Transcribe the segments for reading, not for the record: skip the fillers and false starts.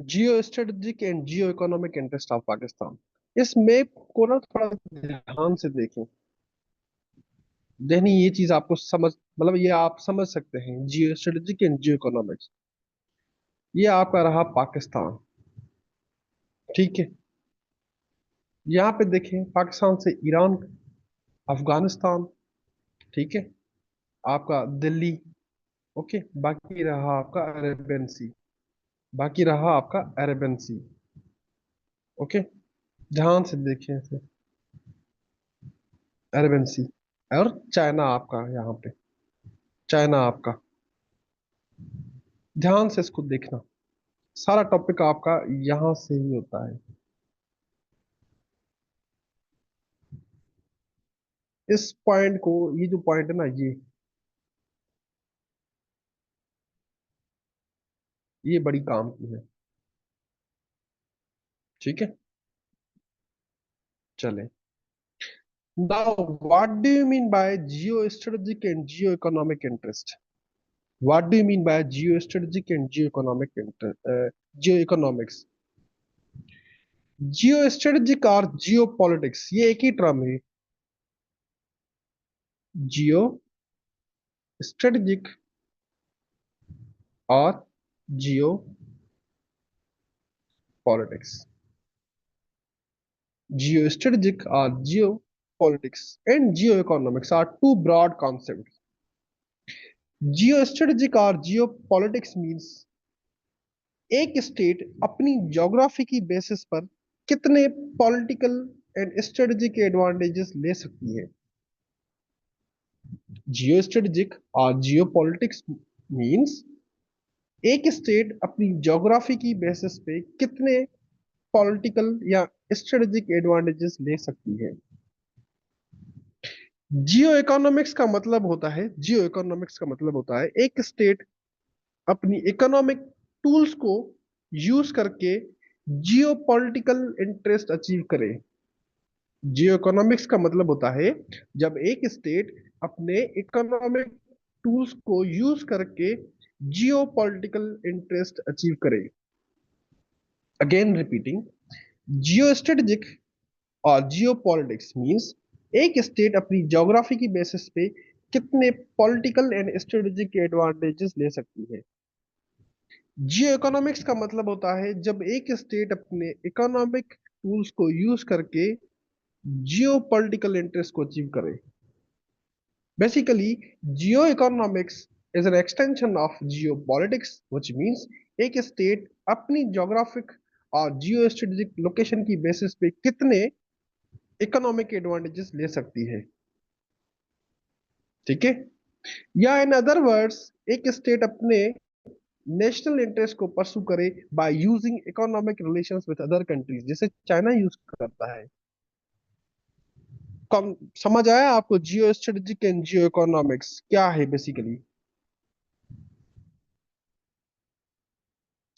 Jio strategic and geo economic interest of Pakistan. इस map को ना थोड़ा ध्यान से देखें। देनी ये चीज आपको समझ, मतलब ये आप समझ सकते हैं, जियो स्ट्रेटेजिक एंड जियो इकोनॉमिक्स। ये आपका रहा पाकिस्तान। ठीक है। यहाँ पे देखें, पाकिस्तान से ईरान, अफगानिस्तान, ठीक है, आपका दिल्ली। ओके, बाकी रहा आपका अरेबियन सी। बाकी रहा आपका अरेबियन सी। ओके, ध्यान से देखें इसे। अरेबियन सी और चाइना आपका यहाँ पे, चाइना आपका। ध्यान से इसको देखना। सारा टॉपिक आपका यहाँ से ही होता है। इस पॉइंट को, ये जो पॉइंट है ना, ये बड़ी काम की है। ठीक है, चले। Now what do you mean by Jio strategic and geo economic interest? What do you mean by Jio strategic and geo economic interest, Jio economics? Geo strategic और जियो पॉलिटिक्स ये एक ही टर्म है। जियो स्ट्रेटेजिक और जियो politics. Geostrategic or geopolitics and geoeconomics are two broad concepts. Geostrategic or geopolitics means एक state अपनी geography की basis पर कितने पॉलिटिकल एंड स्ट्रेटेजिक एडवांटेजेस ले सकती है। जियोस्ट्रेटेजिक और जियोपॉलिटिक्स मींस एक स्टेट अपनी ज्योग्राफी की बेसिस पे कितने पॉलिटिकल या स्ट्रेटेजिक एडवांटेजेस ले सकती है। जियो इकोनॉमिक्स का मतलब होता है एक स्टेट अपनी इकोनॉमिक टूल्स को यूज करके जियो पॉलिटिकल इंटरेस्ट अचीव करे। जियो इकोनॉमिक्स का मतलब होता है जब एक स्टेट अपने इकोनॉमिक टूल्स को यूज करके जियो पॉलिटिकल इंटरेस्ट अचीव करे। अगेन रिपीटिंग, जियो स्ट्रेटेजिक और जियो पॉलिटिक्स मीन्स एक स्टेट अपनी ज्योग्राफी की बेसिस पे कितने पॉलिटिकल एंड स्ट्रेटेजिक एडवांटेजेस ले सकती है। जियो इकोनॉमिक्स का मतलब होता है जब एक स्टेट अपने इकोनॉमिक टूल्स को यूज करके जियो पॉलिटिकल इंटरेस्ट को अचीव करे। Basically Jio economics is an extension of Jio politics which means एक स्टेट अपनी ज्योग्राफिक और जियो स्ट्रेटेजिक लोकेशन की बेसिस पे कितने इकोनॉमिक एडवांटेजेस ले सकती है। ठीक है, या इन अदर वर्ड्स एक स्टेट अपने नेशनल इंटरेस्ट को परसू करे by using economic relations with other countries, जैसे चाइना यूज करता है। कौन समझ आया आपको? जियो स्ट्रेटेजिक एंड जियो इकोनॉमिक्स क्या है बेसिकली?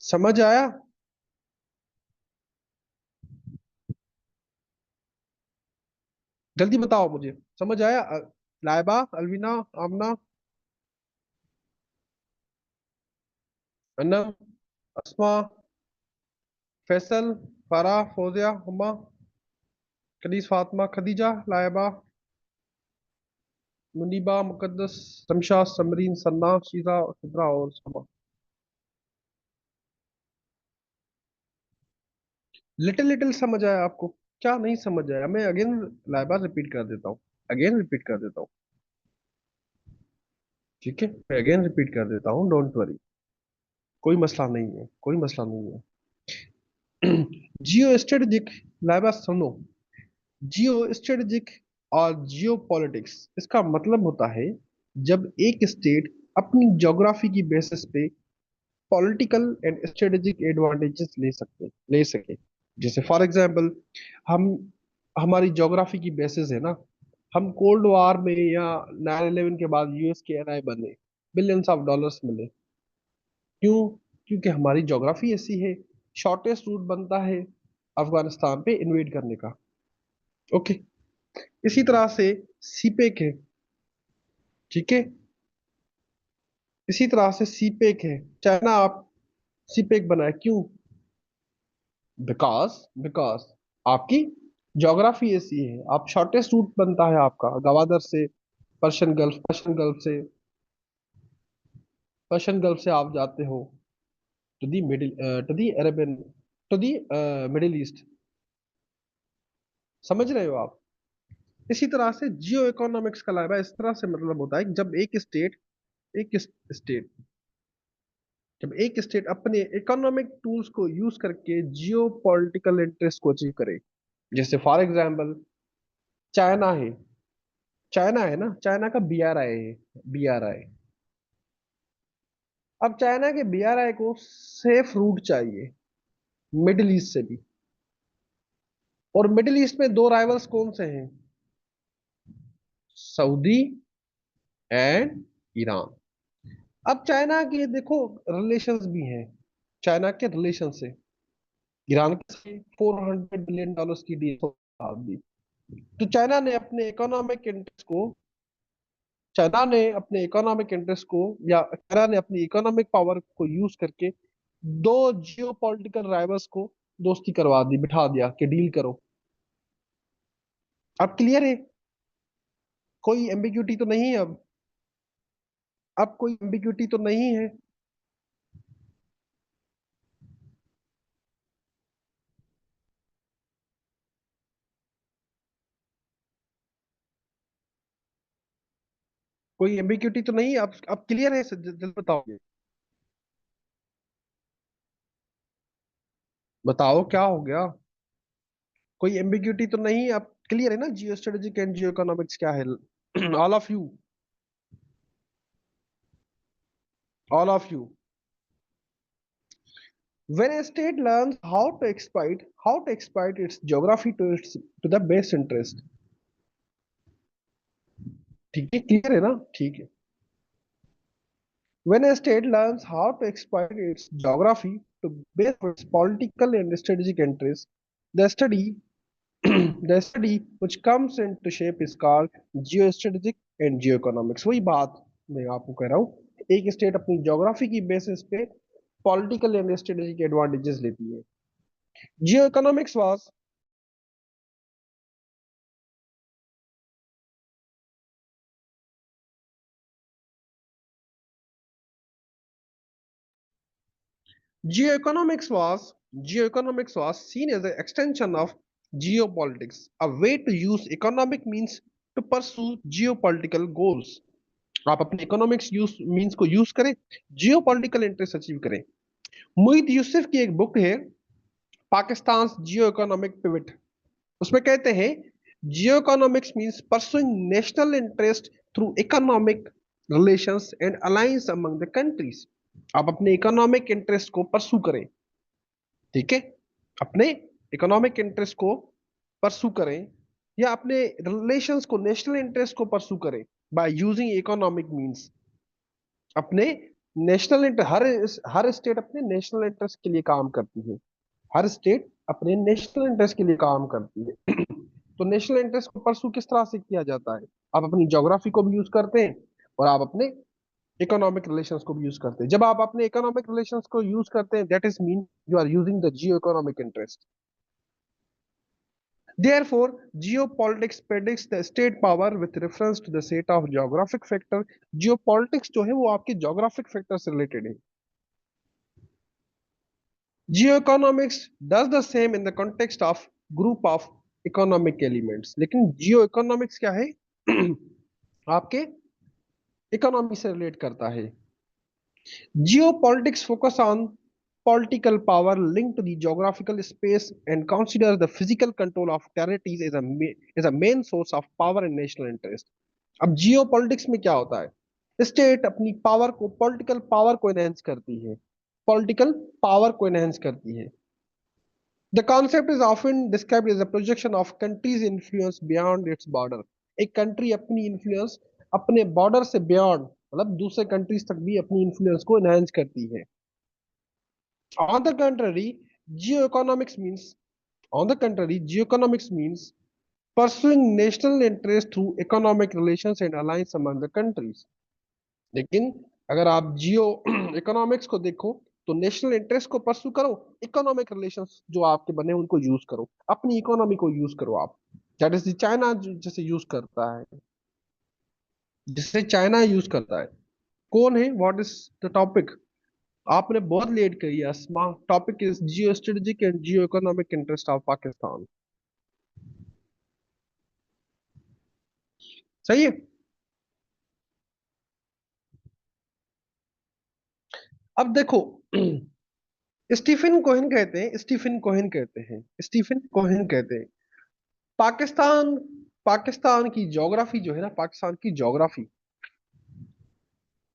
समझ आया? जल्दी बताओ मुझे, समझ आया? लाइबा, अलविना, आमना, अनम, अस्मा, फैसल, फारा, फौजिया, हुमा, कनीस, फातिमा, खदीजा, लाइबा, मुनीबा, मुकद्दस, शमशा, समरीन, सन्ना, शीजा, सिद्रा और समा। लिटिल लिटिल समझ आया आपको? क्या नहीं समझ आया? मैं अगेन लाइबा रिपीट कर देता हूँ। अगेन रिपीट कर देता हूँ। ठीक है, मैं अगेन रिपीट कर देता हूँ, डोंट वरी। कोई मसला नहीं है, कोई मसला नहीं है। जियो स्ट्रेटेजिक, लाइबा सुनो। जियो स्ट्रेटेजिक और जियो पॉलिटिक्स इसका मतलब होता है जब एक स्टेट अपनी ज्योग्राफी की बेसिस पे पॉलिटिकल एंड स्ट्रेटेजिक एडवांटेजेस ले सके। जैसे फॉर एग्जांपल, हम हमारी ज्योग्राफी की बेसिस है ना, हम कोल्ड वार में या 9/11 के बाद यूएस के एनआई बने, बिलियंस ऑफ डॉलर्स मिले। क्यों? क्योंकि हमारी ज्योग्राफी ऐसी है। शॉर्टेस्ट रूट बनता है अफगानिस्तान पे इन्वेड करने का। ओके, इसी तरह से सीपेक है। ठीक है, इसी तरह से सीपेक है। चाइना आप सीपेक बनाए क्यों? बिकॉज बिकॉज आपकी ज्योग्राफी ऐसी है, आप शॉर्टेस्ट रूट बनता है आपका गवादर से, पर्शियन गल्फ से आप जाते हो to the middle, to the Arabian, to the Middle East. समझ रहे हो आप? इसी तरह से जियो इकोनॉमिक्स का लाइव इस तरह से मतलब होता है कि एक स्टेट जब एक स्टेट अपने इकोनॉमिक टूल्स को यूज करके जियो पॉलिटिकल इंटरेस्ट को अचीव करे। जैसे फॉर एग्जाम्पल चाइना है, चाइना है ना, चाइना का बीआरआई है, बीआरआई। अब चाइना के बीआरआई को सेफ रूट चाहिए मिडिल ईस्ट से भी, और मिडिल ईस्ट में दो राइवल्स कौन से हैं? Saudi and Iran. अब चाइना के देखो रिलेशंस भी हैं, चाइना के रिलेशन से ईरान के 400 बिलियन डॉलर्स की डील दी। तो चाइना ने अपने इकोनॉमिक पावर को यूज करके दो जियो पॉलिटिकल राइवल्स को दोस्ती करवा दी, बिठा दिया कि डील करो। अब क्लियर है? कोई एम्बिग्यूटी तो नहीं है अब कोई एम्बिग्यूटी तो नहीं है। कोई एम्बिग्यूटी तो नहीं है अब क्लियर है? जल्दी बताओ, बताओ क्या हो गया? कोई एम्बिग्यूटी तो नहीं है अब? क्लियर है ना जियो स्ट्रेटेजिक एंड जियो इकोनॉमिक्स क्या है? All of you, all of you, when a state learns how to exploit its geography to the best interest। ठीक है, क्लियर है ना? ठीक है। When a state learns how to exploit its geography to best its political and strategic interests, the study the study which comes into shape is called geostrategic and geoeconomics। वही बात मैं आपको कह रहा हूँ, एक स्टेट अपनी ज्योग्राफी की बेसिस पे पॉलिटिकल एंड स्ट्रेटेजिक एडवांटेजेस लेती है। जियो economics was Geoeconomics was seen as an extension of geopolitics, a way to use economic means to pursue geopolitical goals। आप अपने इकोनॉमिक्स यूज मींस को यूज करें, geopolitical interest achieve करें। मुईद यूसुफ की एक book है, पाकिस्तान जियो इकोनॉमिक पिवट। उसमें कहते हैं जियो economics means pursuing national interest through economic relations and alliance among the countries. आप अपने इकोनॉमिक इंटरेस्ट को परसू करें, ठीक है, अपने इकोनॉमिक इंटरेस्ट को परसू करें, या अपने रिलेशंस को, नेशनल इंटरेस्ट को परसू करें बाय यूजिंग इकोनॉमिक मींस। अपने नेशनल इंटरेस्ट, हर स्टेट अपने नेशनल इंटरेस्ट के लिए काम करती है, हर स्टेट अपने नेशनल इंटरेस्ट के लिए काम करती है। तो नेशनल इंटरेस्ट को परसू किस तरह से किया जाता है? आप अपनी ज्योग्राफी को भी यूज करते हैं और आप अपने इकोनॉमिक रिलेशंस को भी यूज करते हैं। जब आप अपने इकोनॉमिक रिलेशंस को यूज करते हैं, that is mean you are using the geo economic interest. Therefore, geopolitics predicts the state power with reference to the set of geographic factor। geopolitics जो है वो आपके geographic factor से related है। Geoeconomics does the same in the context of group of economic elements। लेकिन geoeconomics क्या है? आपके इकोनॉमी से रिलेट करता है। Geopolitics focus on political power linked to the geographical space and considers the physical control of territories as a main source of power and national interest। अब जियो politics में क्या होता है? स्टेट अपनी पावर को, पॉलिटिकल पावर को enhance करती है, पॉलिटिकल पावर को एनहेंस करती है। The concept is often described as a projection of countries influence beyond its border. एक कंट्री अपनी इन्फ्लुएंस अपने बॉर्डर से बियॉन्ड, मतलब दूसरे कंट्रीज तक भी अपनी इन्फ्लुएंस को एनहेंस करती है। On the contrary, geoeconomics means, geoeconomics means pursuing national interest through economic relations and alliance among the countries। लेकिन अगर आप जियो इकोनॉमिक्स को देखो, तो नेशनल इंटरेस्ट को परस्यू करो, इकोनॉमिक रिलेशंस जो आपके बने उनको यूज करो, अपनी इकोनॉमी को यूज करो आप। दैट इज चाइना जैसे यूज करता है, जिसे चाइना यूज करता है। कौन है, व्हाट इज द टॉपिक? आपने बहुत लेट करी Asma. Topic is geo strategic and geo economic interest of Pakistan. सही है। अब देखो, स्टीफन कोहेन कहते हैं पाकिस्तान, पाकिस्तान की ज्योग्राफी जो है ना, पाकिस्तान की ज्योग्राफी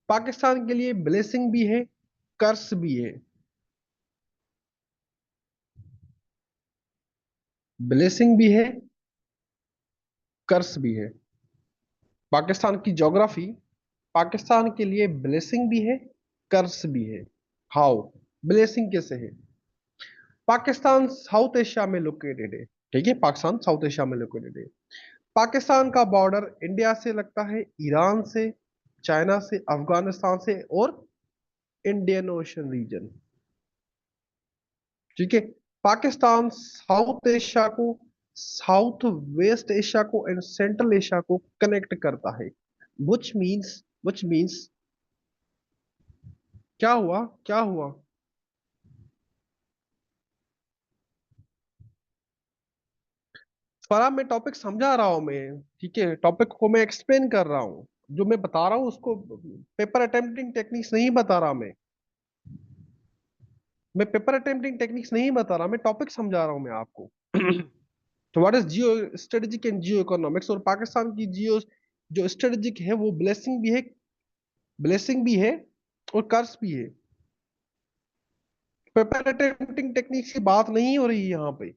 पाकिस्तान के लिए ब्लेसिंग भी है, कर्स भी है। ब्लेसिंग भी है, कर्स भी है। पाकिस्तान की ज्योग्राफी पाकिस्तान के लिए ब्लेसिंग भी है, कर्स भी है। हाउ? ब्लेसिंग कैसे है? पाकिस्तान साउथ एशिया में लोकेटेड है। ठीक है, पाकिस्तान साउथ एशिया में लोकेटेड है। पाकिस्तान का बॉर्डर इंडिया से लगता है, ईरान से, चाइना से, अफगानिस्तान से और इंडियन ओशन रीजन। ठीक है। पाकिस्तान साउथ एशिया को, साउथ वेस्ट एशिया को एंड सेंट्रल एशिया को कनेक्ट करता है। विच मीन्स क्या हुआ, क्या हुआ? पर मैं टॉपिक समझा रहा हूं मैं। ठीक है, टॉपिक को मैं एक्सप्लेन कर रहा हूं। जो मैं बता रहा हूं उसको पेपर अटेम्प्टिंग टेक्निक्स नहीं बता रहा मैं पेपर अटेम्प्टिंग टेक्निक्स नहीं बता रहा, मैं टॉपिक समझा रहा हूं मैं आपको। तो what is geo strategic and Jio economics? और पाकिस्तान की जियो जो स्ट्रेटेजिक है वो ब्लेसिंग भी है, ब्लेसिंग भी है और कर्स भी है। पेपर अटेम्प्टिंग टेक्निक्स की बात नहीं हो रही यहाँ पे।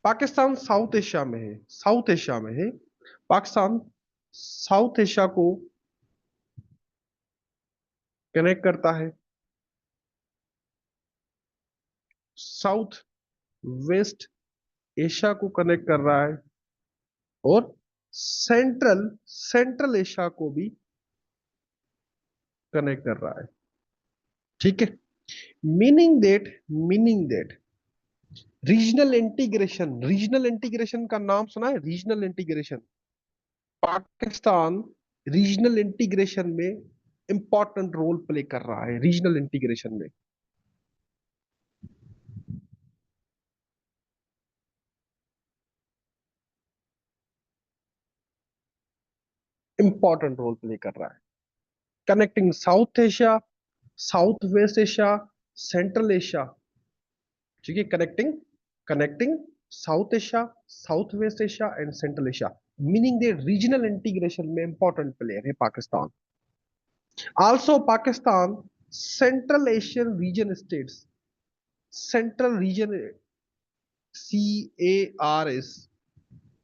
पाकिस्तान साउथ एशिया में है, साउथ एशिया में है। पाकिस्तान साउथ एशिया को कनेक्ट करता है, साउथ वेस्ट एशिया को कनेक्ट कर रहा है और सेंट्रल सेंट्रल एशिया को भी कनेक्ट कर रहा है। ठीक है। मीनिंग दैट रीजनल इंटीग्रेशन का नाम सुना है? Regional integration, Pakistan regional integration में इंपॉर्टेंट रोल प्ले कर रहा है, रीजनल इंटीग्रेशन में इंपॉर्टेंट रोल प्ले कर रहा है। Connecting south Asia, south West Asia, central Asia. ठीक है, connecting connecting south Asia, south West Asia and Central Asia. Meaning they regional integration में इंपॉर्टेंट प्लेयर है Pakistan. Also Pakistan Central Asian region states, Central reason, CARS,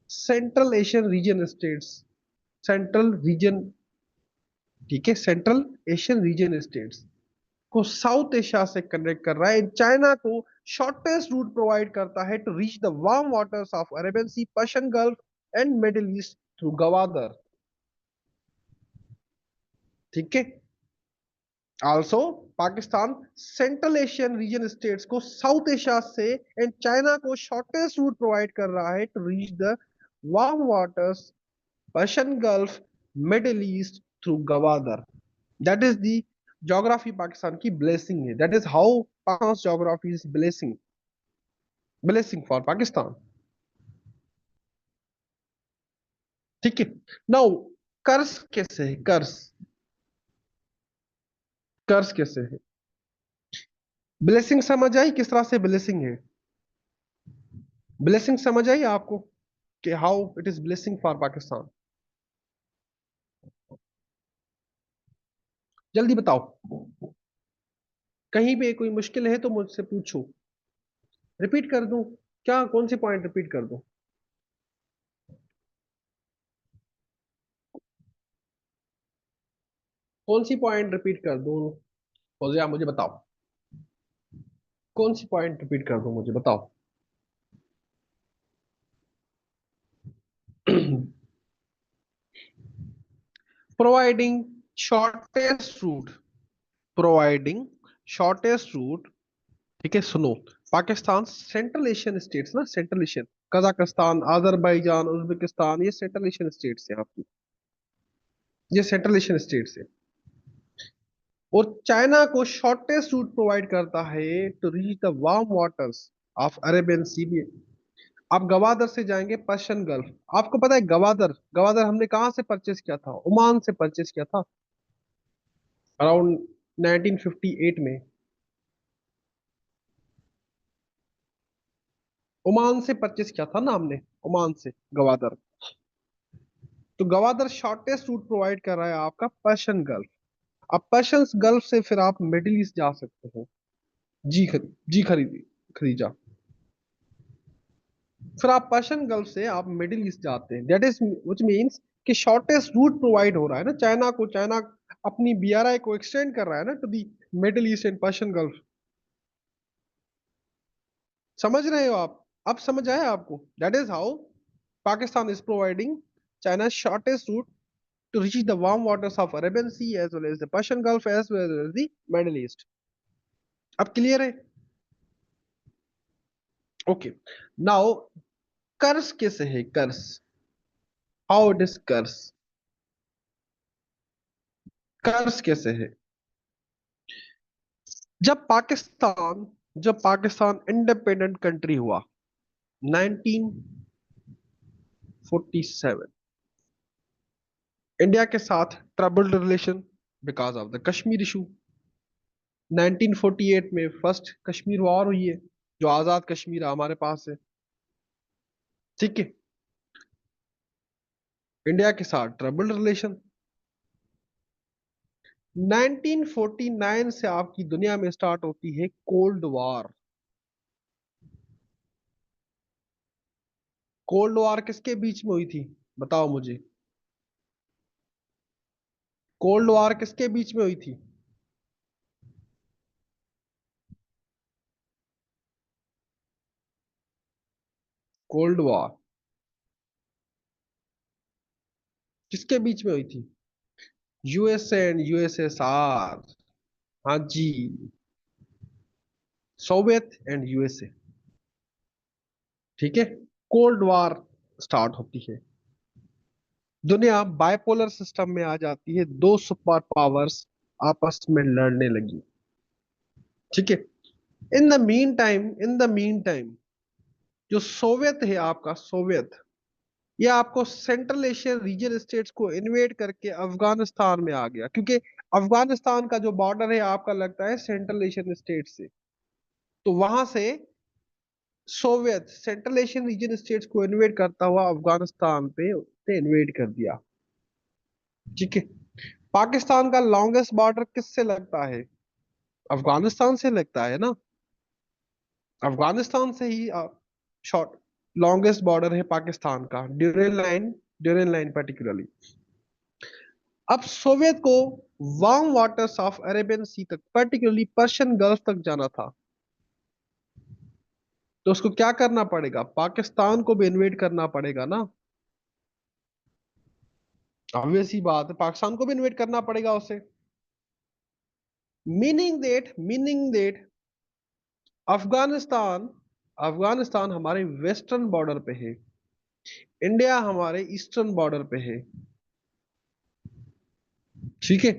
central Asian region states, Central reason, ठीक है, central Asian region states को South Asia से connect कर रहा है। China को शॉर्टेस्ट रूट प्रोवाइड करता है to reach the warm waters of Arabian Sea, Persian Gulf and Middle East through Gwadar. ठीक है। Also Pakistan Central Asian region states को साउथ एशिया से एंड चाइना को शॉर्टेस्ट रूट प्रोवाइड कर रहा है to reach the warm waters, Persian Gulf, Middle East through Gwadar. That is the geography Pakistan की blessing है। That is how Pakistan geography is blessing, blessing for Pakistan. ठीक है। नाउ कर्ज कैसे है? कर्ज, कर्ज कैसे है? ब्लेसिंग समझ आई किस तरह से ब्लेसिंग है? ब्लेसिंग समझ आई आपको कि how it is blessing for Pakistan? जल्दी बताओ। कहीं पे कोई मुश्किल है तो मुझसे पूछो। रिपीट कर दूं? क्या, कौन सी पॉइंट रिपीट कर दूं? कौन सी पॉइंट रिपीट कर दूं? फौजिया मुझे बताओ, कौन सी पॉइंट रिपीट कर दूं, मुझे बताओ। Providing shortest route, providing shortest route. ठीक है, सुनो। पाकिस्तान सेंट्रल एशियन स्टेट्स ना, Central Asian, Kazakhstan, Azerbaijan, Uzbekistan, ये सेंट्रल एशियन स्टेट्स है आपकी, ये सेंट्रल एशियन स्टेट्स है। और चाइना को शॉर्टेस्ट रूट प्रोवाइड करता है to reach the warm waters of Arabian sea में। आप गवादर से जाएंगे पर्शियन गल्फ। आपको पता है गवादर, गवादर हमने कहाँ से परचेस किया था? ओमान से परचेस किया था, अराउंड 1958 में। ओमान से परचेस किया था ना हमने, ओमान से गवादर। तो गवादर शॉर्टेस्ट रूट प्रोवाइड कर रहा है आपका पर्शियन गल्फ। अब पर्शियन गल्फ से फिर आप मिडिल ईस्ट जा सकते हो। जी खरीदी, खरीजा। फिर आप पर्शियन गल्फ से आप मिडिल ईस्ट जाते हैं, दैट इज व्हिच मींस कि शॉर्टेस्ट रूट प्रोवाइड हो रहा है ना चाइना को। चाइना अपनी बीआरआई को एक्सटेंड कर रहा है ना to the Middle East and Persian Gulf. समझ रहे हो आप? अब समझ आया आपको? That is how Pakistan is providing China shortest route to reach the warm waters of Arabian Sea as well as the Persian Gulf as well as the Middle East. अब clear है? ओके, नाउ कर्ज कैसे है? कर्ज, how it is कर्ज? कर्ज कैसे है? जब पाकिस्तान जब पाकिस्तान इंडिपेंडेंट कंट्री हुआ 1947, इंडिया के साथ troubled relation because of the Kashmir issue. 1948 में फर्स्ट कश्मीर वॉर हुई है, जो आजाद कश्मीर हमारे पास है। ठीक है, इंडिया के साथ ट्रबल्ड रिलेशन। 1949 से आपकी दुनिया में स्टार्ट होती है कोल्ड वॉर। कोल्ड वॉर किसके बीच में हुई थी? बताओ मुझे, कोल्ड वॉर किसके बीच में हुई थी? कोल्ड वॉर किसके बीच में हुई थी? USA and USSR. हाँ जी, सोवियत एंड यूएसए। ठीक है, कोल्ड वॉर स्टार्ट होती है, दुनिया बाइपोलर सिस्टम में आ जाती है, दो सुपर पावर्स आपस में लड़ने लगी। ठीक है, इन द मीन टाइम जो सोवियत है आपका, सोवियत, ये आपको सेंट्रल एशियन रीजन स्टेट्स को इन्वेड करके अफगानिस्तान में आ गया, क्योंकि अफगानिस्तान का जो बॉर्डर है आपका लगता है सेंट्रल एशियन स्टेट से। तो वहां से Soviet central Asian region states को इन्वेड करता हुआ अफगानिस्तान पे उसने इन्वेड कर दिया। ठीक है, पाकिस्तान का लॉन्गेस्ट बॉर्डर किससे लगता है? अफगानिस्तान से लगता है ना। अफगानिस्तान से ही शॉर्ट लॉन्गेस्ट बॉर्डर है पाकिस्तान का, ड्यूरेन लाइन पर्टिकुलरली। अब सोवियत को वार्म वाटर्स ऑफ अरेबियन सी तक, पर्टिकुलरली पर्शियन गल्फ तक जाना था। तो उसको क्या करना पड़ेगा? पाकिस्तान को भी इन्वेड करना पड़ेगा ना। ऑब्वियस ही बात है, पाकिस्तान को भी इन्वेड करना पड़ेगा उसे। मीनिंग देट अफगानिस्तान अफगानिस्तान हमारे वेस्टर्न बॉर्डर पे है, इंडिया हमारे ईस्टर्न बॉर्डर पे है। ठीक है,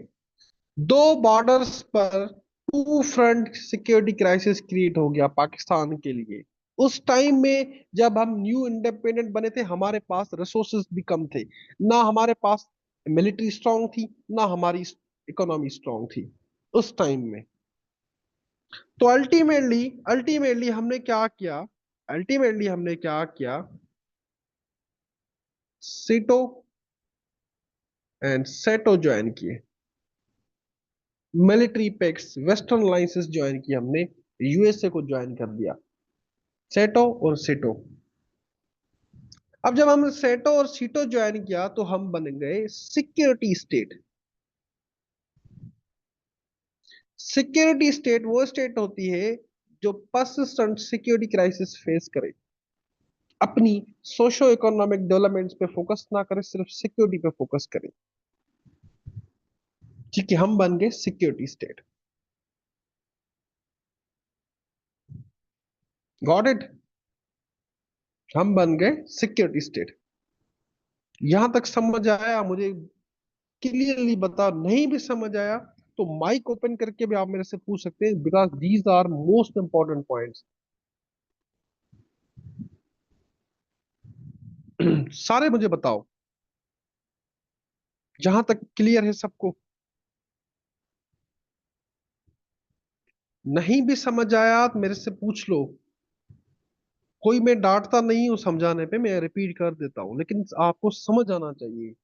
दो बॉर्डर्स पर two front security crisis create हो गया पाकिस्तान के लिए। उस टाइम में जब हम न्यू इंडिपेंडेंट बने थे, हमारे पास रिसोर्सेज भी कम थे, ना हमारे पास मिलिट्री स्ट्रांग थी, ना हमारी इकोनॉमी स्ट्रांग थी उस टाइम में। तो अल्टीमेटली हमने क्या किया? सीटो एंड सेटो ज्वाइन किए, military PACS western alliances join किए हमने, यूएसए को ज्वाइन कर दिया, सेटो और सीटो। अब जब हमने सेटो और सीटो ज्वाइन किया तो हम बन गए सिक्योरिटी स्टेट। सिक्योरिटी स्टेट वो स्टेट होती है जो पर्सिस्टेंट सिक्योरिटी क्राइसिस फेस करे, अपनी सोशो इकोनॉमिक डेवलपमेंट्स पे फोकस ना करे, सिर्फ सिक्योरिटी पे फोकस करे। ठीक है, हम बन गए सिक्योरिटी स्टेट। Got it. हम बन गए सिक्योरिटी स्टेट। यहां तक समझ आया मुझे? क्लियरली बता, नहीं भी समझ आया तो माइक ओपन करके भी आप मेरे से पूछ सकते हैं, because these are most important points. सारे मुझे बताओ, जहां तक क्लियर है सबको। नहीं भी समझ आया तो मेरे से पूछ लो। कोई मैं डांटता नहीं हूं समझाने पे, मैं रिपीट कर देता हूं, लेकिन आपको समझ आना चाहिए।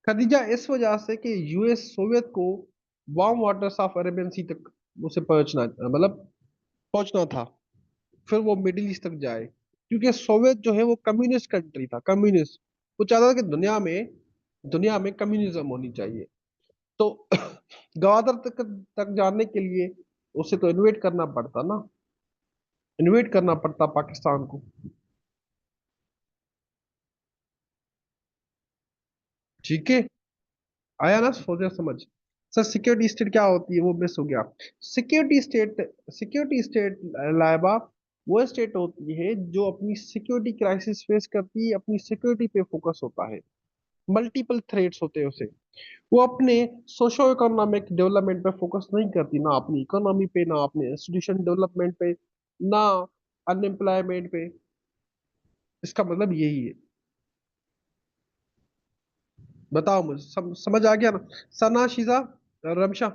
खदीजा, इस वजह से कि यूएस सोवियत को वार्म वाटर्स ऑफ अरेबियन सी तक उसे पहुंचना, मतलब पहुंचना था, फिर वो मिडिल ईस्ट तक जाए, क्योंकि सोवियत जो है वो कम्युनिस्ट कंट्री था, कम्युनिस्ट। वो चाहता था कि दुनिया में कम्युनिज्म होनी चाहिए। तो गवादर तक जाने के लिए उसे तो इन्वेट करना पड़ता ना, इन्वेट करना पड़ता पाकिस्तान को। ठीक है, आया ना सोचा समझ? सर सिक्योरिटी स्टेट क्या होती है वो मिस हो गया। सिक्योरिटी स्टेट लाइबा वो स्टेट होती है जो अपनी सिक्योरिटी क्राइसिस फेस करती है, अपनी सिक्योरिटी पे फोकस होता है। मल्टीपल थ्रेट्स होते हैं उसे। वो अपने सोशो इकोनॉमिक डेवलपमेंट पे फोकस नहीं करती, ना अपनी इकोनॉमी पे, ना अपने इंस्टीट्यूशन डेवलपमेंट पे, ना अनएम्प्लॉयमेंट पे। इसका मतलब यही है। बताओ मुझे, समझ आ गया ना? सना, शीजा, रमशा,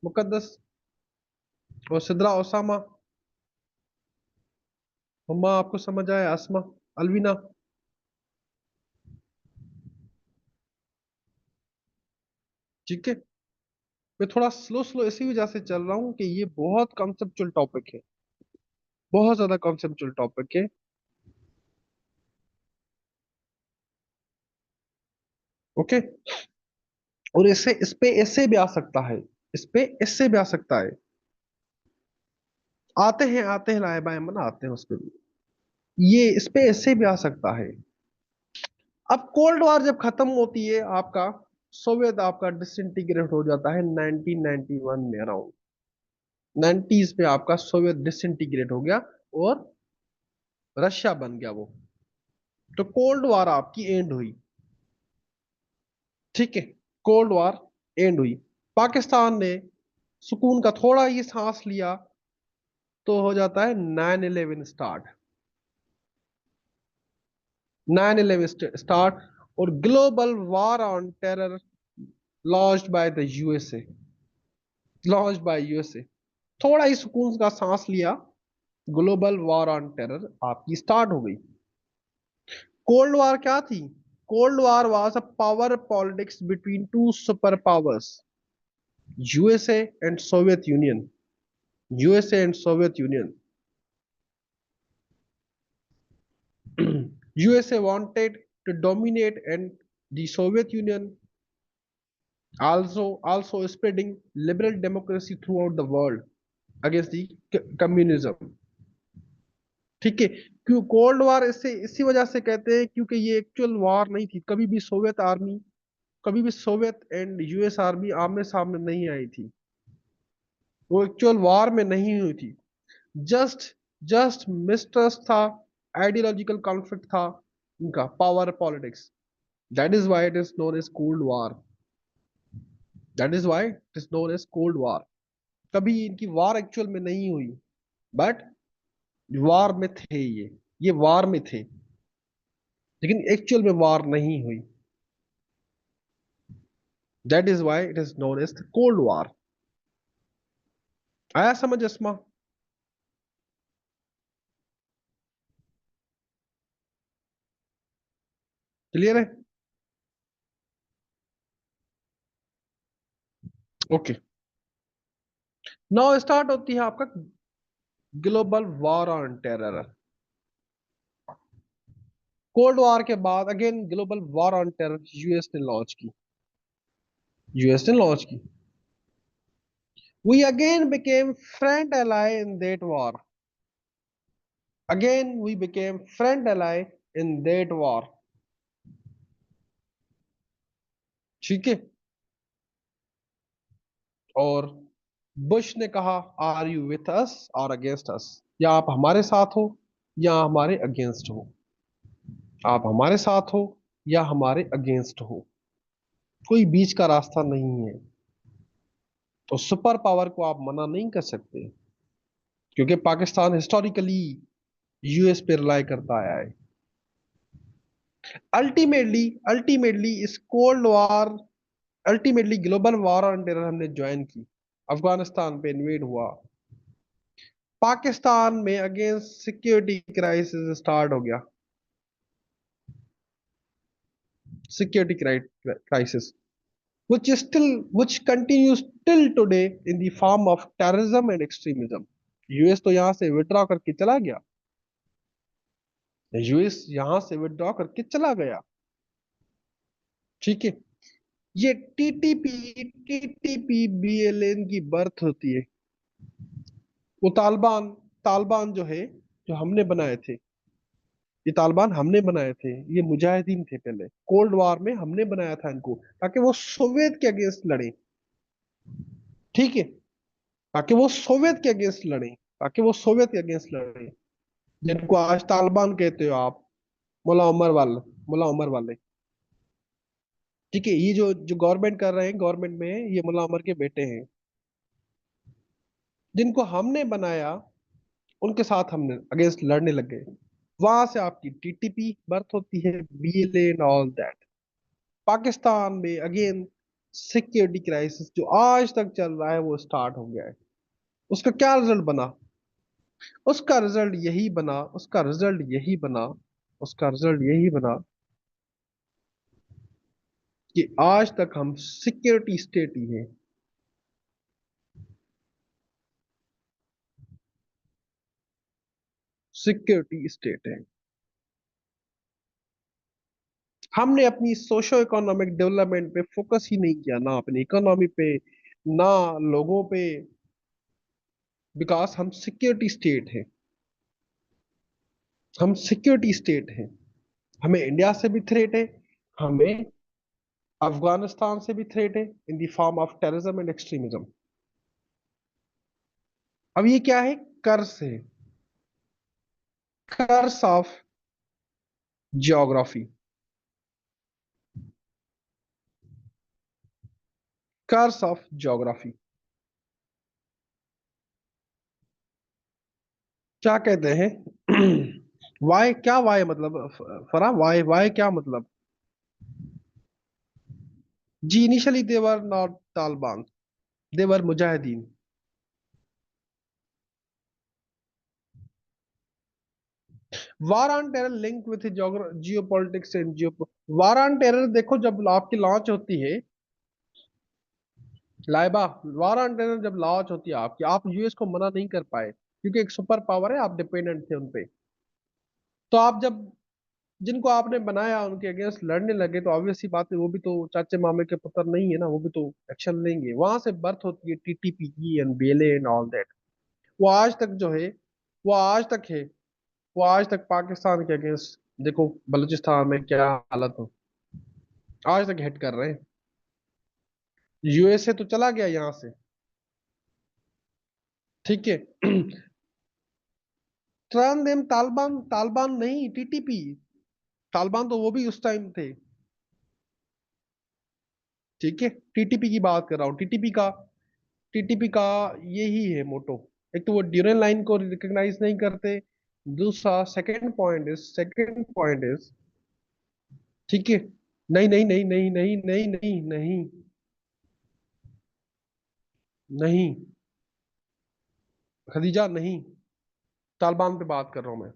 मुकद्दस और सिद्रा, ओसामा, मम्मा, आपको समझ आया? असमा, अलविना। ठीक है। मैं थोड़ा स्लो स्लो इसी वजह से चल रहा हूँ कि ये बहुत कॉन्सेप्चुअल टॉपिक है, बहुत ज्यादा कॉन्सेप्चुअल टॉपिक है। ओके। और इस पे ऐसे भी आ सकता है, इस पे इससे भी आ सकता है। आते हैं लाए बाय मन, आते हैं उस पे भी। ये इस पे ऐसे भी आ सकता है। अब कोल्ड वॉर जब खत्म होती है आपका, सोवियत आपका डिसइंटीग्रेट हो जाता है 1991 में अराउंड। 90s में आपका सोवियत डिसइंटीग्रेट हो गया और रशिया बन गया वो। तो कोल्ड वॉर आपकी एंड हुई। ठीक है, कोल्ड वॉर एंड हुई। पाकिस्तान ने सुकून का थोड़ा ही सांस लिया, तो हो जाता है 9/11 स्टार्ट। 9/11 स्टार्ट, और global war on terror launched by the USA, launched by USA. थोड़ा ही सुकून का सांस लिया, ग्लोबल वॉर ऑन टेरर आपकी स्टार्ट हो गई। कोल्ड वॉर क्या थी? Cold war was a power politics between two super powers, USA and Soviet union. USA and Soviet union. USA wanted to dominate, and the Soviet Union also spreading liberal democracy throughout the world against the communism। ठीक है। क्यों cold war इससे इसी वजह से कहते हैं, क्योंकि ये एक्चुअल वॉर नहीं थी, कभी भी सोवियत आर्मी, कभी भी सोवियत एंड यूएस आर्मी आमने सामने नहीं आई थी। वो एक्चुअल वॉर में नहीं हुई थी। जस्ट जस्ट मिसट्रस्ट था, आइडियोलॉजिकल कॉन्फ्लिक्ट था इनका, power politics. That is why it is known as Cold War. That is why it is known as Cold War. कभी इनकी वॉर एक्चुअल में नहीं हुई, बट वॉर में थे ये वॉर में थे, लेकिन एक्चुअल में वॉर नहीं हुई। That is why it is known as Cold War. आया समझ अस्मा? क्लियर है? ओके। नाउ स्टार्ट होती है आपका global war on terror. Cold War के बाद again global war on terror US ने लॉन्च की। यूएस ने लॉन्च की। We again became friend ally in that war. Again we became friend ally in that war. ठीक है। और Bush ने कहा, आर यू विथ अस और अगेंस्ट अस? या आप हमारे साथ हो या हमारे अगेंस्ट हो। आप हमारे साथ हो या हमारे अगेंस्ट हो, कोई बीच का रास्ता नहीं है। तो सुपर पावर को आप मना नहीं कर सकते, क्योंकि पाकिस्तान हिस्टोरिकली यूएस पे रिलाई करता आया है। अल्टीमेटली अल्टीमेटली इस cold war, ultimately global war on terror हमने ज्वाइन की, अफगानिस्तान पे इन्वेड हुआ, पाकिस्तान में अगेंस्ट सिक्योरिटी क्राइसिस स्टार्ट हो गया। Security crisis which is still which continues till today in the form of terrorism and extremism। US तो यहां से विड्रॉ करके चला गया, यूएस यहां से विड्रॉ करके चला गया। ठीक है। ये टीटीपी बीएलएन की बर्थ होती है। वो तालिबान, तालिबान जो है, जो हमने बनाए थे, ये तालिबान हमने बनाए थे, ये मुजाहिदीन थे पहले, कोल्ड वॉर में हमने बनाया था इनको, ताकि वो सोवियत के अगेंस्ट लड़े। ठीक है। ताकि वो सोवियत के अगेंस्ट लड़े, ताकि वो सोवियत के अगेंस्ट लड़े, जिनको आज तालिबान कहते हो आप, मुल्ला उमर वाले, मुल्ला उमर वाले। ठीक है। ये जो गवर्नमेंट कर रहे हैं, गवर्नमेंट में ये मुल्ला उमर के बेटे हैं, जिनको हमने बनाया, उनके साथ हमने अगेंस्ट लड़ने लग गए। वहां से आपकी टीटीपी बर्थ होती है, BLA and all that. Pakistan में अगेन सिक्योरिटी क्राइसिस जो आज तक चल रहा है वो स्टार्ट हो गया है। उसका क्या रिजल्ट बना? उसका रिजल्ट यही बना, उसका रिजल्ट यही बना, उसका रिजल्ट यही बना कि आज तक हम सिक्योरिटी स्टेट ही हैं। सिक्योरिटी स्टेट है। हमने अपनी सोशो इकोनॉमिक डेवलपमेंट पे फोकस ही नहीं किया, ना अपनी इकोनॉमी पे, ना लोगों पे, बिकॉज हम सिक्योरिटी स्टेट हैं। हम सिक्योरिटी स्टेट हैं। हमें इंडिया से भी थ्रेट है, हमें अफगानिस्तान से भी थ्रेट है, in the form of terrorism and extremism. अब ये क्या है? कर्स है, curse of geography, curse of geography. क्या कहते हैं? वाई क्या, वाई मतलब फरा, वाई वाई क्या मतलब? जी, initially they were not Taliban, they were Mujahideen. War on terror link with geo politics and geo. War on terror देखो, जब आपकी लॉन्च होती है लाइबा, वार ऑन टेरर जब लॉन्च होती है आपकी, आप यूएस को मना नहीं कर पाए, क्योंकि एक सुपर पावर है, आप डिपेंडेंट थे उनपे। तो आप जब जिनको आपने बनाया उनके अगेंस्ट लड़ने लगे, तो ऑब्वियस सी बात है, वो भी तो चाचे मामे के पुत्र नहीं है ना, वो भी तो एक्शन लेंगे। वहां से बर्थ होती है टीटीपी की and BLA and all that. वो आज तक जो है, वो आज तक है, वो आज तक पाकिस्तान के अगेंस्ट, देखो बलूचिस्तान में क्या हालत हो, आज तक हिट कर रहे हैं। यूएसए तो चला गया यहाँ से। ठीक है। ट्रांदेम तालिबान, तालिबान नहीं, टीटीपी। तालिबान तो वो भी उस टाइम थे। ठीक है। टीटीपी की बात कर रहा हूँ, टीटीपी का यही है मोटो। एक तो वो ड्यूरल लाइन को रिकॉग्नाइज नहीं करते, दूसरा सेकंड पॉइंट इज, ठीक है। नहीं नहीं नहीं नहीं नहीं नहीं नहीं नहीं नहीं, खदीजा नहीं, तालिबान पे बात कर रहा हूं मैं।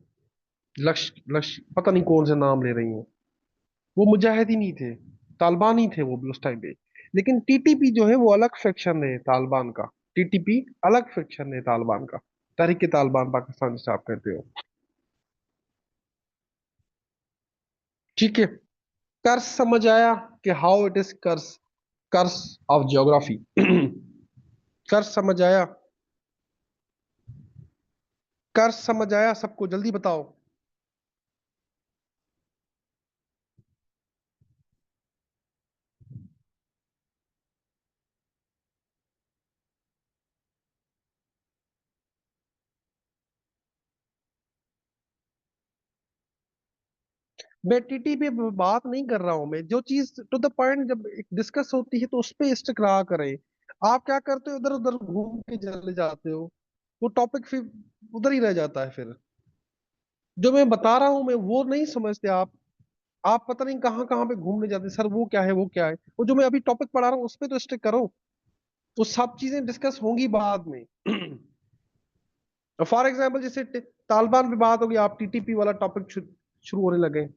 लक्ष्य लक्ष्य पता नहीं कौन से नाम ले रही हैं। वो मुजाहिदीन ही थे, तालिबान ही थे वो भी उस टाइम पे। लेकिन टीटीपी जो है वो अलग सेक्शन है तालिबान का। टीटीपी अलग सेक्शन है तालिबान का, तहरीक तालिबान पाकिस्तान जिसे आप कहते हो। ठीक है। कर्स समझ आया कि how it is curse, curse of geography. Curse समझ आया? कर्स समझ आया सबको? जल्दी बताओ। मैं टीटी पे बात नहीं कर रहा हूं, मैं जो चीज टू द पॉइंट जब डिस्कस होती है तो उस पे स्टिक रहा करें। आप क्या करते हो, इधर उधर घूम के चले जाते हो, वो टॉपिक फिर उधर ही रह जाता है फिर। जो मैं बता रहा हूं मैं वो नहीं समझते आप पता नहीं कहाँ कहाँ पे घूमने जाते हैं। सर वो क्या है, वो क्या है, वो जो मैं अभी टॉपिक पढ़ा रहा हूँ उस पे तो स्टिक करो। तो सब चीजें डिस्कस होंगी बाद में। फॉर एग्जाम्पल जैसे तालिबान पे बात होगी, आप टीटीपी वाला टॉपिक शुरू होने लगे।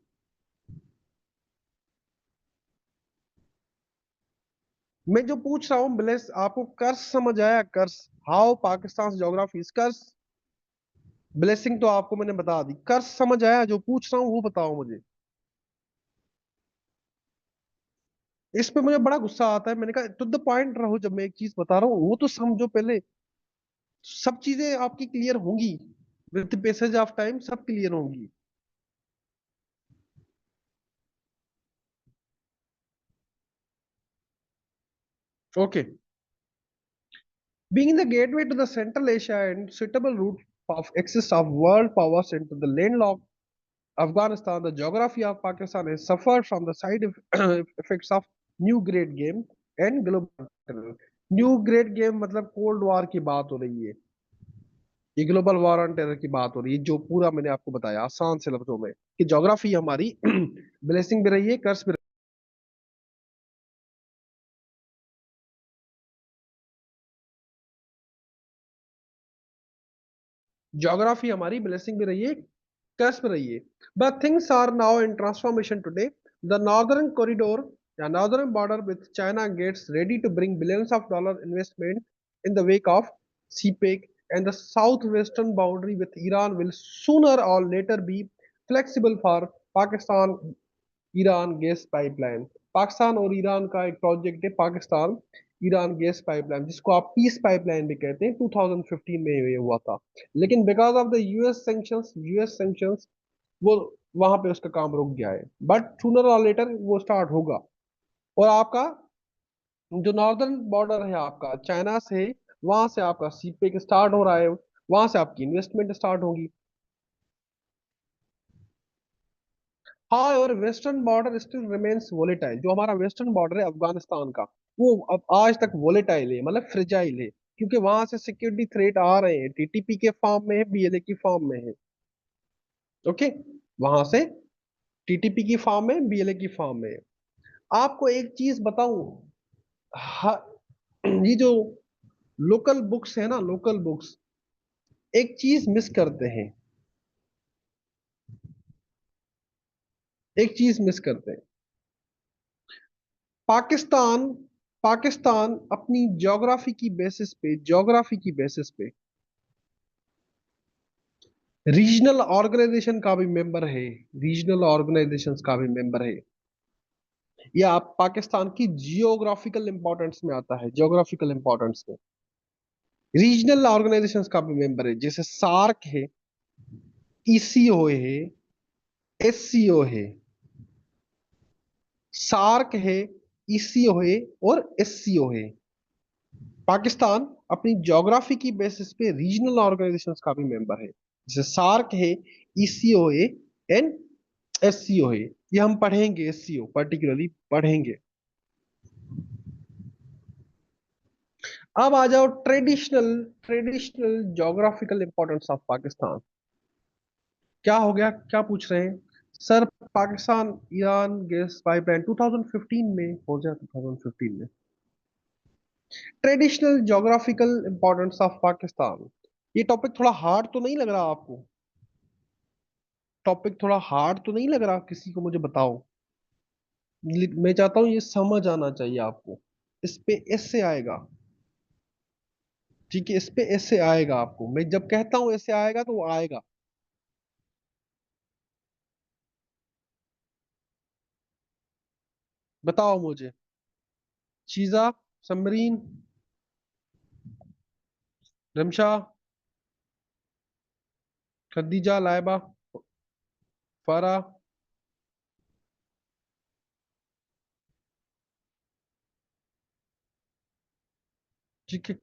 मैं जो पूछ रहा हूँ ब्लेस, आपको कर्स समझ आया? Curse, how Pakistan geography is curse. Blessing तो आपको मैंने बता दी, कर्स समझ आया? जो पूछ रहा हूँ वो बताओ मुझे। इस पे मुझे बड़ा गुस्सा आता है, मैंने कहा टू द पॉइंट रहो, जब मैं एक चीज बता रहा हूँ वो तो समझो पहले। सब चीजें आपकी क्लियर होंगी विद पैसेज ऑफ टाइम, सब क्लियर होंगी। Okay. Being the gateway to the Central Asia and suitable route of access of world powers into the landlocked Afghanistan, the geography of Pakistan has suffered from the side effects of new great game and global terror. New great game मतलब cold war की बात हो रही है, ये global war on terror की बात हो रही है, जो पूरा मैंने आपको बताया आसान से लफ्जों में कि ज्योग्राफी हमारी ब्लेसिंग भी रही है, कर्स भी। ज्योग्राफी हमारी ब्लेसिंग भी रही है, कर्स भी रही है। But things are now in transformation today. The northern corridor या northern border with China gets ready to bring billions of dollar investment in the wake of CPEC, and the southwestern boundary with Iran will sooner or later be flexible for Pakistan Iran gas pipeline. Pakistan और Iran का एक project है, Pakistan Iran gas pipeline, जिसको आप piece pipeline भी कहते हैं, 2015 में ये हुआ था। लेकिन because of the US sanctions वो वहां पे उसका काम रुक गया है, बट सूनर और लेटर वो स्टार्ट होगा। और आपका जो नॉर्दर्न बॉर्डर है आपका चाइना से, वहां से आपका सीपेक स्टार्ट हो रहा है, वहां से आपकी इन्वेस्टमेंट स्टार्ट होगी। हाँ, और western border still remains volatile. जो हमारा वेस्टर्न बॉर्डर है अफगानिस्तान का, वो अब आज तक वोलेटाइल है, मतलब फ्रिजाइल है, क्योंकि वहां से सिक्योरिटी थ्रेट आ रहे हैं, टीटीपी के फॉर्म में है, बीएलए की फॉर्म में है। ओके, वहां से टीटीपी की फॉर्म में, बीएलए की फॉर्म में है। आपको एक चीज बताऊं, ये जो लोकल बुक्स है ना, लोकल बुक्स एक चीज मिस करते हैं, एक चीज मिस करते हैं। पाकिस्तान पाकिस्तान अपनी ज्योग्राफी की बेसिस पे रीजनल ऑर्गेनाइजेशन का भी मेंबर है, रीजनल ऑर्गेनाइजेशंस का भी मेंबर है। यह आप पाकिस्तान की जियोग्राफिकल इंपॉर्टेंस में आता है, जियोग्राफिकल इंपॉर्टेंस में रीजनल ऑर्गेनाइजेशंस का भी मेंबर है, जैसे सार्क है, ईसीओ है, एससीओ है। सार्क है, ईसीओ है और एससीओ है। पाकिस्तान अपनी ज्योग्राफी की बेसिस पे रीजनल ऑर्गेनाइजेशंस का भी मेंबर है, जैसे सार्क है, ईसीओ है एंड एससीओ है। ये हम पढ़ेंगे, एससीओ पर्टिकुलरली पढ़ेंगे। अब आ जाओ traditional traditional geographical importance of Pakistan. क्या हो गया, क्या पूछ रहे हैं sir? Pakistan Iran gas pipeline 2015 में हो गया, 2015 में। Traditional geographical importance of Pakistan, ये टॉपिक थोड़ा हार्ड तो नहीं लग रहा आपको? टॉपिक थोड़ा हार्ड तो नहीं लग रहा किसी को? मुझे बताओ। मैं चाहता हूँ ये समझ आना चाहिए आपको। इस पे ऐसे आएगा, ठीक है, इस पे ऐसे आएगा आपको, मैं जब कहता हूँ ऐसे आएगा तो वो आएगा। बताओ मुझे। चीजा, समरीन, रमशा, खदीजा, लाइबा, फारा। ठीक है।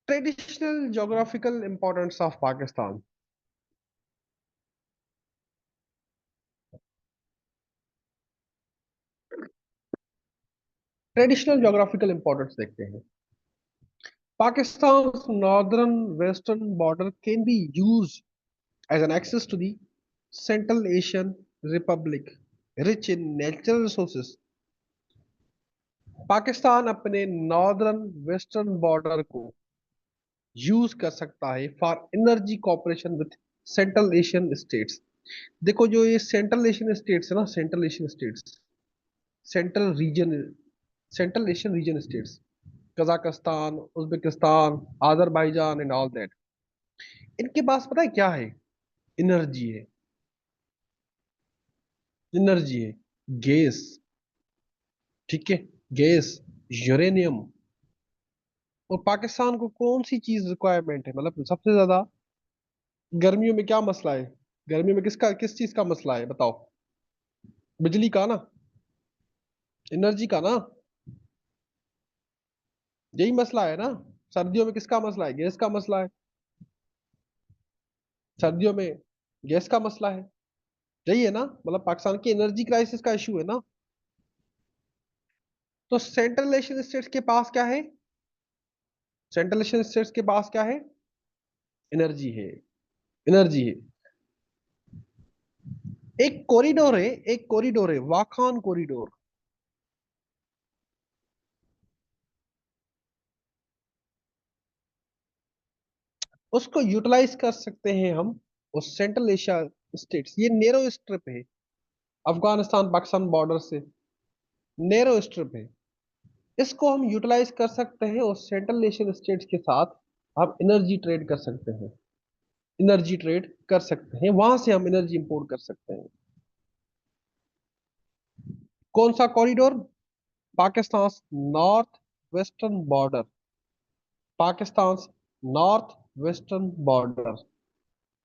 Traditional geographical importance of Pakistan. Traditional geographical importance देखते हैं। Pakistan's northern western border can be used as an access to the Central Asian Republic, rich in natural resources. Pakistan अपने नॉर्दर्न वेस्टर्न बॉर्डर को यूज कर सकता है for energy cooperation with Central Asian states. देखो जो ये सेंट्रल एशियन स्टेट्स है ना, Central Asian states, Central region, Central Asian region states, Kazakhstan, Uzbekistan, Azerbaijan and all that, इनके पास पता है क्या है? एनर्जी है, एनर्जी है, गैस, ठीक है, गैस, यूरेनियम। और पाकिस्तान को कौन सी चीज रिक्वायरमेंट है, मतलब सबसे ज्यादा गर्मियों में क्या मसला है? गर्मियों में किस चीज का मसला है बताओ? बिजली का ना, एनर्जी का ना, यही मसला है ना। सर्दियों में किसका मसला है? गैस का मसला है। सर्दियों में गैस का मसला है, यही है ना, मतलब पाकिस्तान की एनर्जी क्राइसिस का इशू है ना। तो सेंट्रल एशियन स्टेट्स के पास क्या है? सेंट्रल एशियन स्टेट्स के पास क्या है? एनर्जी है, एनर्जी है। एक कॉरिडोर है, एक कॉरिडोर है, वाखान कॉरिडोर। उसको यूटिलाइज कर सकते हैं हम। और सेंट्रल एशिया स्टेट्स, ये नेरो स्ट्रिप है, अफगानिस्तान पाकिस्तान बॉर्डर से नेरो स्ट्रिप है। इसको हम यूटिलाइज कर सकते हैं और सेंट्रल एशियन स्टेट्स के साथ हम एनर्जी ट्रेड कर सकते हैं, एनर्जी ट्रेड कर सकते हैं, वहां से हम एनर्जी इंपोर्ट कर सकते हैं। कौन सा corridor? Pakistan north western border, Pakistan north western border,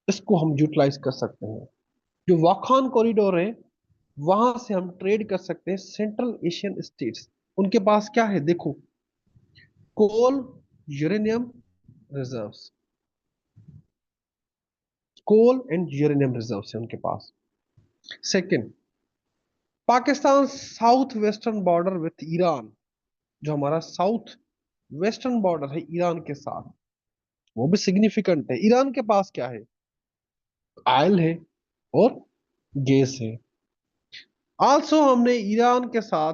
इसको हम यूटिलाइज कर सकते हैं। जो वाखान कॉरिडोर है, वहां से हम ट्रेड कर सकते हैं सेंट्रल एशियन स्टेट्स। उनके पास क्या है देखो? Coal, uranium reserves, coal and uranium reserves है उनके पास। Second, Pakistan south western border with Iran, जो हमारा साउथ वेस्टर्न बॉर्डर है ईरान के साथ, वो भी सिग्निफिकेंट है। ईरान के पास क्या है? ऑयल है और गैस है। आल्सो हमने ईरान के साथ,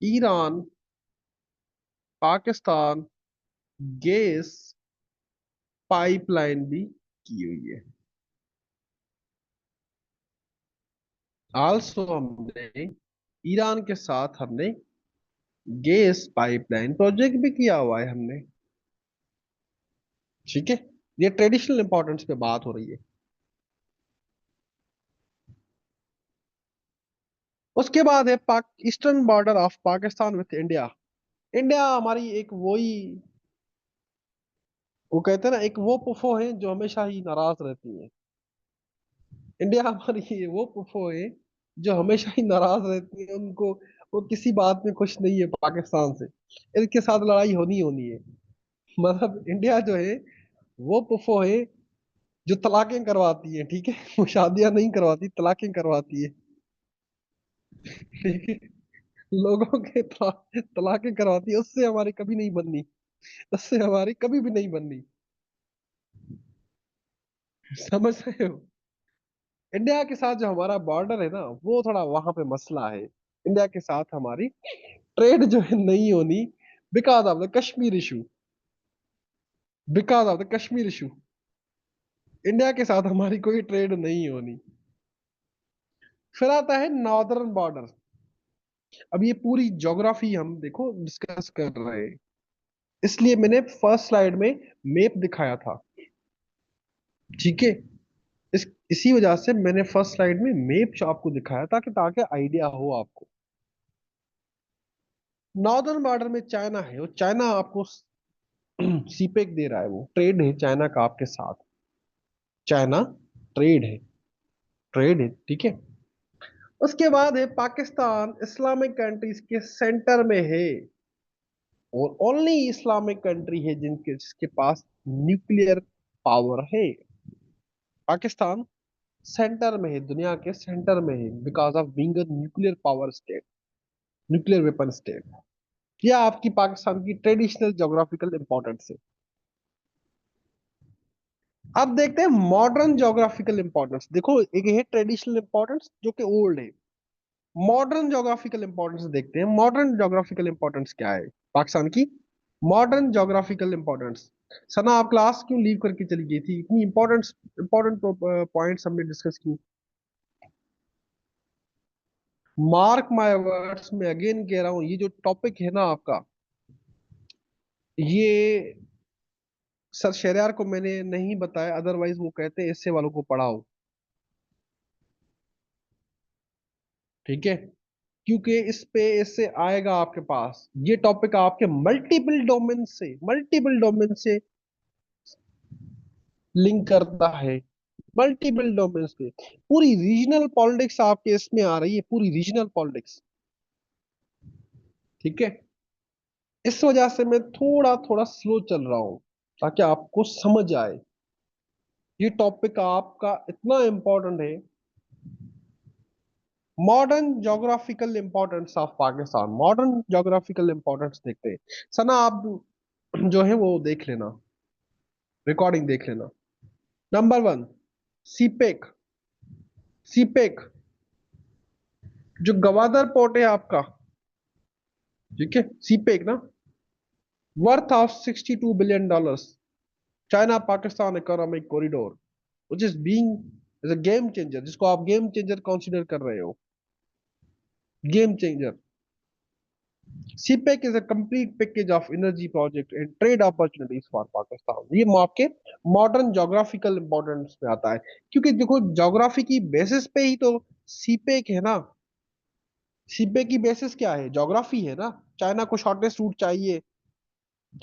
ईरान पाकिस्तान गैस पाइपलाइन भी की हुई है। आल्सो हमने ईरान के साथ हमने गैस पाइपलाइन प्रोजेक्ट भी किया हुआ है हमने, ठीक है। ये ट्रेडिशनल इंपॉर्टेंस पे बात हो रही है। उसके बाद है पाक eastern border of Pakistan with India. India हमारी एक वही, वो कहते हैं ना, एक वो पुफो है जो हमेशा ही नाराज रहती है। इंडिया हमारी वो पुफो है जो हमेशा ही नाराज रहती है, उनको वो किसी बात में खुश नहीं है पाकिस्तान से, इनके साथ लड़ाई होनी होनी है। मतलब इंडिया जो है वो पुफो है जो तलाकें करवाती है, ठीक है। वो शादियां नहीं करवाती, तलाकें करवाती है, ठीक है। लोगों के तलाकें करवाती है, उससे हमारी कभी नहीं बननी, उससे हमारी कभी भी नहीं बननी। समझ रहे हो? इंडिया के साथ जो हमारा बॉर्डर है ना, वो थोड़ा वहां पे मसला है। इंडिया के साथ हमारी ट्रेड जो है नहीं होनी, because of the Kashmir issue, because of the Kashmir issue India के साथ हमारी कोई ट्रेड नहीं होनी। फिर आता है नॉर्दर्न बॉर्डर। अब ये पूरी ज्योग्राफी हम देखो डिस्कस कर रहे हैं, इसलिए मैंने फर्स्ट स्लाइड में मैप दिखाया था, ठीक है। इसी वजह से मैंने फर्स्ट स्लाइड में मैप आपको दिखाया ताकि ताकि आइडिया हो आपको। नॉर्दर्न बॉर्डर में चाइना है, और चाइना आपको सीपेक दे रहा है, वो ट्रेड है चाइना का आपके साथ। चाइना ट्रेड है, ट्रेड है, ठीक है। उसके बाद है पाकिस्तान इस्लामिक कंट्रीज के सेंटर में है, और ओनली इस्लामिक कंट्री है जिनके जिसके पास न्यूक्लियर पावर है। पाकिस्तान सेंटर में है, दुनिया के सेंटर में है, because of being a nuclear power state. Nuclear weapon state. यह आपकी पाकिस्तान की ट्रेडिशनल ज्योग्राफिकल इंपॉर्टेंस है। अब देखते हैं मॉडर्न ज्योग्राफिकल इंपॉर्टेंस। देखो, एक है ट्रेडिशनल इंपॉर्टेंस जो कि ओल्ड है। मॉडर्न ज्योग्राफिकल इंपॉर्टेंस देखते हैं। मॉडर्न ज्योग्राफिकल इंपॉर्टेंस क्या है पाकिस्तान की? Modern geographical importance. सना, आप क्लास क्यों लीव करके चली गई थी? इतनी इंपॉर्टेंट पॉइंट्स हमने डिस्कस की। मार्क माय वर्ड्स, मैं अगेन कह रहा हूं, ये जो टॉपिक है ना आपका, ये सर शहरयार को मैंने नहीं बताया, अदरवाइज वो कहते हैं इससे वालों को पढ़ाओ। ठीक है, क्योंकि इस पे इससे आएगा आपके पास, ये टॉपिक आपके मल्टीपल डोमेन से लिंक करता है। मल्टीपल डोमेन्स पे पूरी रीजनल पॉलिटिक्स आपके इसमें आ रही है, पूरी रीजनल पॉलिटिक्स। ठीक है, इस वजह से मैं थोड़ा थोड़ा स्लो चल रहा हूं ताकि आपको समझ आए। ये टॉपिक आपका इतना इंपॉर्टेंट है। Modern geographical importance of Pakistan, modern geographical importance देखते हैं। सना, आप जो है वो देख लेना, रिकॉर्डिंग देख लेना। Number one, CPEC. सीपेक जो गवादर पोर्ट है आपका, ठीक है, सीपेक ना, worth of $62 billion, China Pakistan economic corridor, which is being is a game changer, जिसको आप गेम चेंजर कंसीडर कर रहे हो। Game changer. CPEC is a complete package of energy project and trade opportunities for Pakistan। ये आपके modern geographical importance में आता है, क्योंकि देखो ज्योग्राफी की बेसिस पे ही तो सीपेक है ना। सीपेक की बेसिस क्या है? ज्योग्राफी है ना। चाइना को शॉर्टेस्ट रूट चाहिए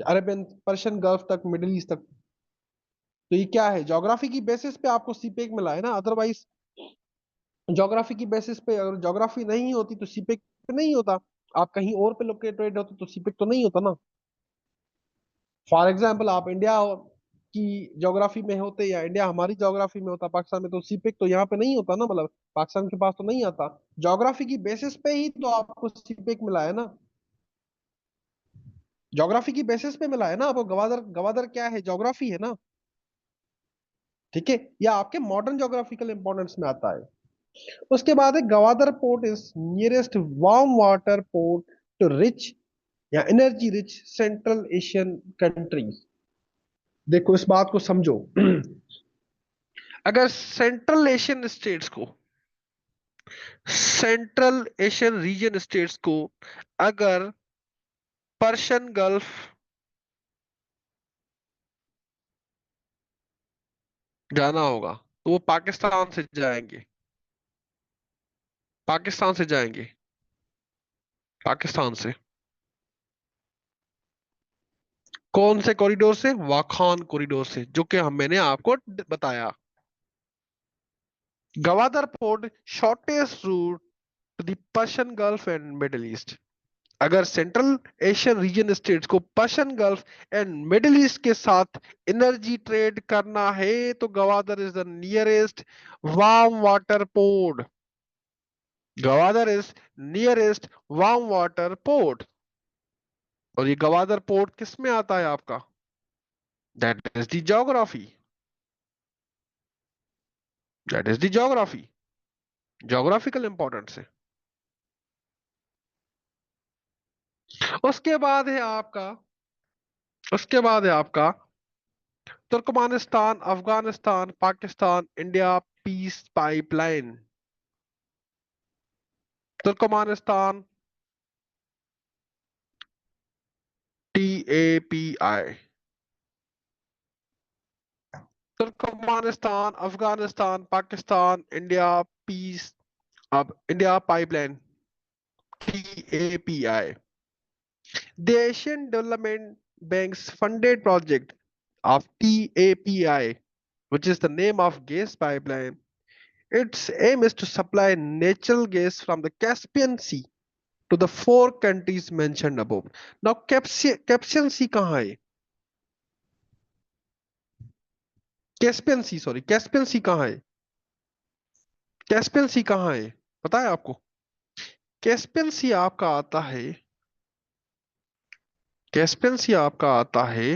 अरेबियन पर्शियन गल्फ तक, मिडिल ईस्ट तक। तो ये क्या है? ज्योग्राफी की बेसिस पे आपको सीपेक मिला है ना। अदरवाइज ज्योग्राफी की बेसिस पे अगर ज्योग्राफी नहीं होती तो सीपेक पे नहीं होता। आप कहीं और पे लोकेटेड होते तो सीपेक तो नहीं होता ना। फॉर एग्जाम्पल, आप इंडिया की ज्योग्राफी में होते या इंडिया हमारी ज्योग्राफी में होता पाकिस्तान में, तो सीपेक तो यहाँ पे नहीं होता ना, मतलब पाकिस्तान के पास तो नहीं आता। ज्योग्राफी की बेसिस पे ही तो आपको सीपेक मिला है ना। ज्योग्राफी की बेसिस पे मिला है ना आपको। गवादर, गवादर क्या है? ज्योग्राफी है ना। ठीक है, या आपके मॉडर्न ज्योग्राफिकल इंपॉर्टेंस में आता है। उसके बाद है Gwadar port is nearest warm water port to reach या energy rich central Asian countries. देखो, इस बात को समझो। अगर सेंट्रल एशियन रीजन स्टेट्स को अगर पर्शियन गल्फ जाना होगा तो वो पाकिस्तान से जाएंगे। पाकिस्तान से जाएंगे। पाकिस्तान से कौन से कॉरिडोर से? वाखान कॉरिडोर से, जो कि हम मैंने आपको बताया। Gwadar port shortest route to the Persian Gulf and Middle East. अगर सेंट्रल एशियन रीजन स्टेट्स को Persian Gulf and Middle East के साथ एनर्जी ट्रेड करना है तो Gwadar is the nearest warm water port. Gwadar is nearest warm water port. और ये Gwadar port किस में आता है आपका? That is the geography. That is the geography. Geographical importance है। उसके बाद है आपका उसके बाद है आपका Turkmenistan, Afghanistan, Pakistan, India peace pipeline. Turkmenistan, TAPI। Turkmenistan, Afghanistan, Pakistan, India peace, अब India pipeline, TAPI। The Asian Development Bank's funded project of TAPI, which is the name of gas pipeline. Its aim is to supply natural gas from the Caspian Sea to the four countries mentioned above. Now, Caspian Sea कहाँ है? Caspian सी, sorry, Caspian सी कहाँ है? Caspian सी कहाँ है? पता है आपको? Caspian सी आपका आता है, कैस्पियन सी आपका आता है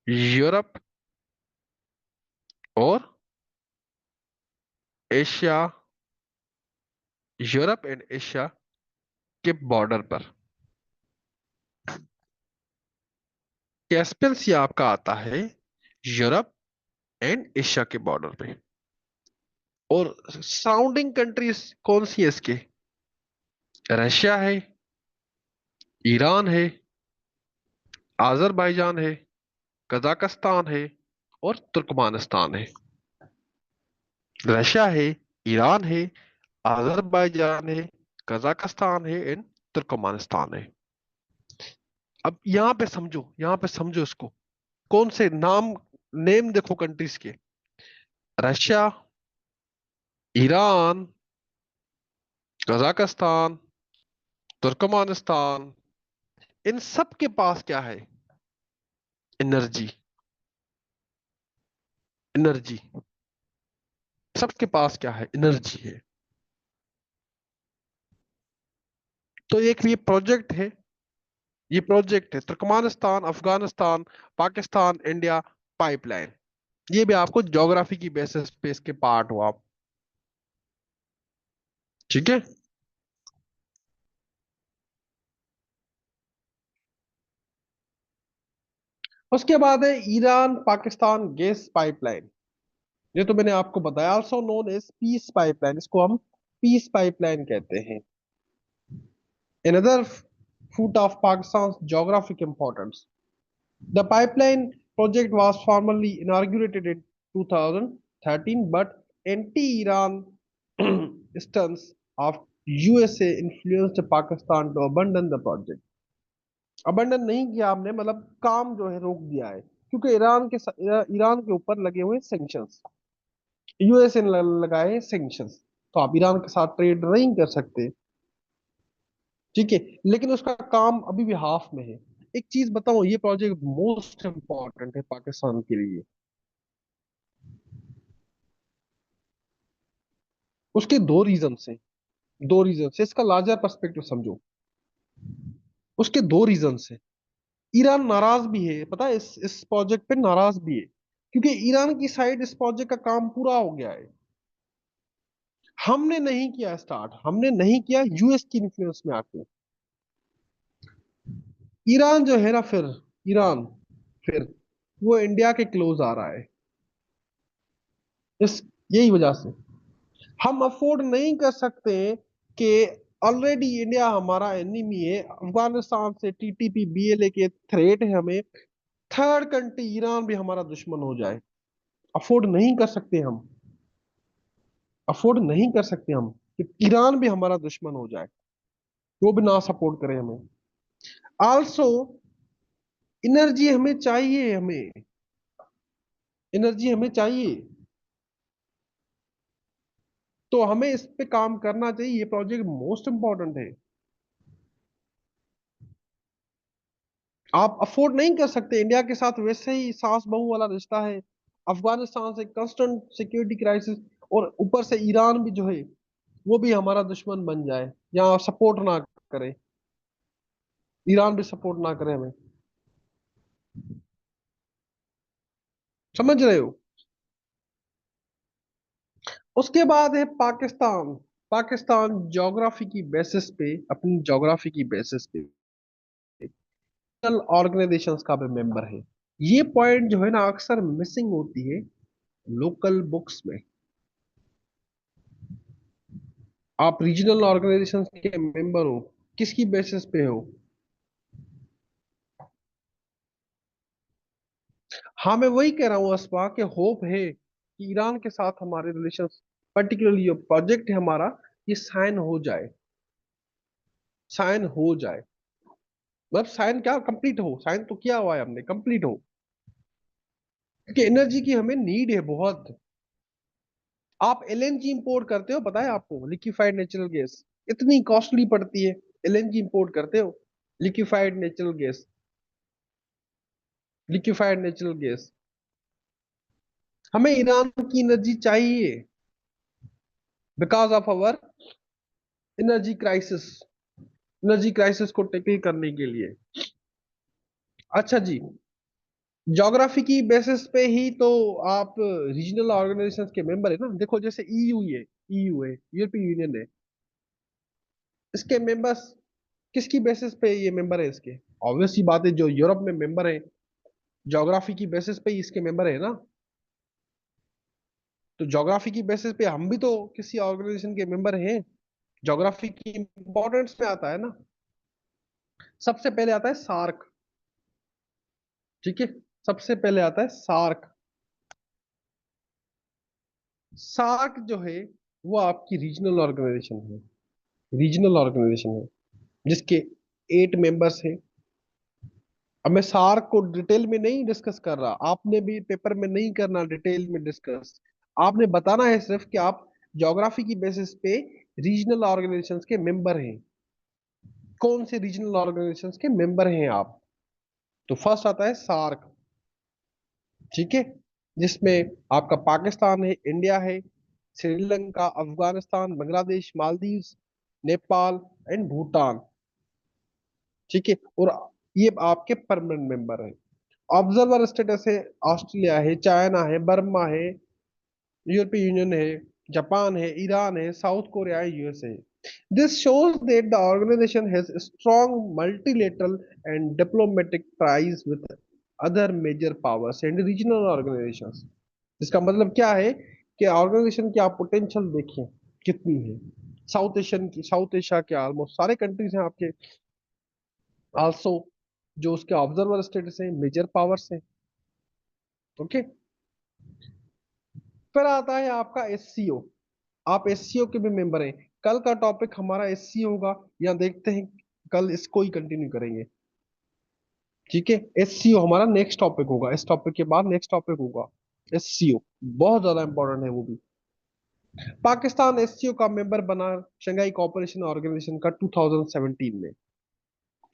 यूरोप और एशिया, यूरोप एंड एशिया के बॉर्डर पर। कैस्पियन सी आपका आता है यूरोप एंड एशिया के बॉर्डर पे। और सराउंडिंग कंट्रीज कौन सी है इसके? रशिया है, ईरान है, आजरबाईजान है, कजाकिस्तान है और तुर्कमानिस्तान है। रशिया है, ईरान है, अजरबैजान है, कजाकिस्तान है एंड तुर्कमानिस्तान है। अब यहां पे समझो, यहां पे समझो इसको। कौन से नाम, नेम देखो कंट्रीज के। रशिया, ईरान, कजाकिस्तान, तुर्कमानिस्तान, इन सब के पास क्या है? एनर्जी। एनर्जी, सबके पास क्या है? एनर्जी है। तो एक ये प्रोजेक्ट है, ये प्रोजेक्ट है तुर्कमानिस्तान, अफगानिस्तान, पाकिस्तान, इंडिया पाइपलाइन। ये भी आपको ज्योग्राफी की बेसिस पे इसके पार्ट हो आप। ठीक है। उसके बाद है ईरान पाकिस्तान गैस पाइपलाइन। ये तो मैंने आपको बताया, also known as peace pipeline, इसको हम पीस पाइपलाइन कहते हैं। Another foot of Pakistan's geographic importance. The pipeline project was formally inaugurated in 2013, but anti-Iran stance of USA influenced Pakistan to abandon the project. Abandon नहीं किया हमने, मतलब काम जो है रोक दिया है, क्योंकि ईरान के ऊपर लगे हुए सैंक्शंस, यूएसए ने लगाए सैंक्शंस, तो आप ईरान के साथ ट्रेड नहीं कर सकते। ठीक है, लेकिन उसका काम अभी भी हाफ में है। एक चीज बताऊं, ये प्रोजेक्ट मोस्ट इंपॉर्टेंट है पाकिस्तान के लिए। उसके दो रीजन से, दो रीजन से इसका लार्जर पर्सपेक्टिव समझो। उसके दो रीजन से ईरान नाराज भी है, पता है, इस प्रोजेक्ट पे नाराज भी है, क्योंकि ईरान की साइड इस प्रोजेक्ट का काम पूरा हो गया है। हमने नहीं किया स्टार्ट, हमने नहीं किया, यूएस की इन्फ्लुएंस में आके। ईरान जो है ना, फिर ईरान फिर वो इंडिया के क्लोज आ रहा है, इस यही वजह से हम अफोर्ड नहीं कर सकते कि ऑलरेडी इंडिया हमारा एनिमी है, अफगानिस्तान से टीटीपी बीएलए के थ्रेट है हमें, थर्ड कंट्री ईरान भी हमारा दुश्मन हो जाए। अफोर्ड नहीं कर सकते हम, अफोर्ड नहीं कर सकते हम कि ईरान भी हमारा दुश्मन हो जाए, वो भी ना सपोर्ट करे हमें। आल्सो एनर्जी हमें चाहिए, हमें एनर्जी हमें चाहिए, तो हमें इस पे काम करना चाहिए। ये प्रोजेक्ट मोस्ट इंपॉर्टेंट है। आप अफोर्ड नहीं कर सकते, इंडिया के साथ वैसे ही सास बहू वाला रिश्ता है, अफगानिस्तान से कंस्टेंट सिक्योरिटी क्राइसिस, और ऊपर से ईरान भी जो है वो भी हमारा दुश्मन बन जाए या सपोर्ट ना करे, ईरान भी सपोर्ट ना करे हमें। समझ रहे हो? उसके बाद है पाकिस्तान। पाकिस्तान ज्योग्राफी की बेसिस पे, अपनी ज्योग्राफी की बेसिस पे ऑर्गेनाइजेशंस का भी मेंबर है। ये पॉइंट जो है ना अक्सर मिसिंग होती है लोकल बुक्स में। आप रीजनल ऑर्गेनाइजेशन के मेंबर हो, किसकी बेसिस पे हो? हाँ, मैं वही कह रहा हूँ अस्पा, कि होप है कि ईरान के साथ हमारे रिलेशन, पर्टिकुलरली जो प्रोजेक्ट है हमारा, ये साइन हो जाए, साइन हो जाए। मतलब साइन क्या, कंप्लीट हो, साइन तो किया हुआ है हमने, कंप्लीट हो, क्योंकि एनर्जी की हमें नीड है बहुत। आप एलएनजी इंपोर्ट करते हो, पता है आपको? लिक्विफाइड नेचुरल गैस इतनी कॉस्टली पड़ती है, एलएनजी इंपोर्ट करते हो, liquefied natural gas, liquefied natural gas. हमें ईरान की एनर्जी चाहिए because of our energy crisis, energy crisis को टैकल करने के लिए। अच्छा जी, ज्योग्राफी की बेसिस पे ही तो आप रीजनल ऑर्गेनाइजेशंस के मेंबर है ना। देखो जैसे ईयू है, ईयू है, यूरोपीय यूनियन है, इसके मेंबर्स किसकी बेसिस पे ये मेंबर है इसके? ऑब्वियस सी बात है, जो यूरोप में मेंबर है, ज्योग्राफी की बेसिस पे ही इसके मेंबर है ना। तो ज्योग्राफी की बेसिस पे हम भी तो किसी ऑर्गेनाइजेशन के मेंबर हैं। ज्योग्राफी की इंपॉर्टेंस में आता है ना। सबसे पहले आता है सार्क, ठीक है। सबसे पहले आता है सार्क। सार्क जो है वो आपकी रीजनल ऑर्गेनाइजेशन है, रीजनल ऑर्गेनाइजेशन है, जिसके 8 मेंबर्स हैं। अब मैं सार्क को डिटेल में नहीं डिस्कस कर रहा, आपने भी पेपर में नहीं करना डिटेल में डिस्कस। आपने बताना है सिर्फ कि आप ज्योग्राफी की बेसिस पे रीजनल ऑर्गेनाइजेशंस के मेंबर हैं, कौन से रीजनल ऑर्गेनाइजेशंस के मेंबर हैं आप। तो फर्स्ट आता है सार्क, ठीक है, जिसमें आपका पाकिस्तान है, इंडिया है, श्रीलंका, अफगानिस्तान, बांग्लादेश, मालदीव, नेपाल एंड भूटान, ठीक है। और ये आपके परमानेंट मेंबर है। ऑब्जर्वर स्टेटस है, ऑस्ट्रेलिया है, चाइना है, बर्मा है, यूरोपीय यूनियन है, जापान है, ईरान है, साउथ कोरिया है, यूएसए है। This shows that the organization has strong multilateral and diplomatic ties with other major powers and regional organizations। इसका मतलब क्या है कि ऑर्गेनाइजेशन की आप पोटेंशियल देखिए कितनी है। साउथ एशियन की, साउथ एशिया के ऑलमोस्ट सारे कंट्रीज हैं आपके, आल्सो जो उसके ऑब्जर्वर स्टेटस है, मेजर पावर्स हैं। ओके। फिर आता है आपका एससीओ। आप एससीओ के भी मेंबर हैं। कल का टॉपिक हमारा एससीओ होगा, या देखते हैं, कल इसको ही कंटिन्यू करेंगे, ठीक है। एससीओ हमारा नेक्स्ट टॉपिक होगा, इस टॉपिक के बाद नेक्स्ट टॉपिक होगा एससीओ। बहुत ज्यादा इंपॉर्टेंट है वो भी। पाकिस्तान एससीओ का मेंबर बना शंघाई कोऑपरेशन ऑर्गेनाइजेशन का 2017 में,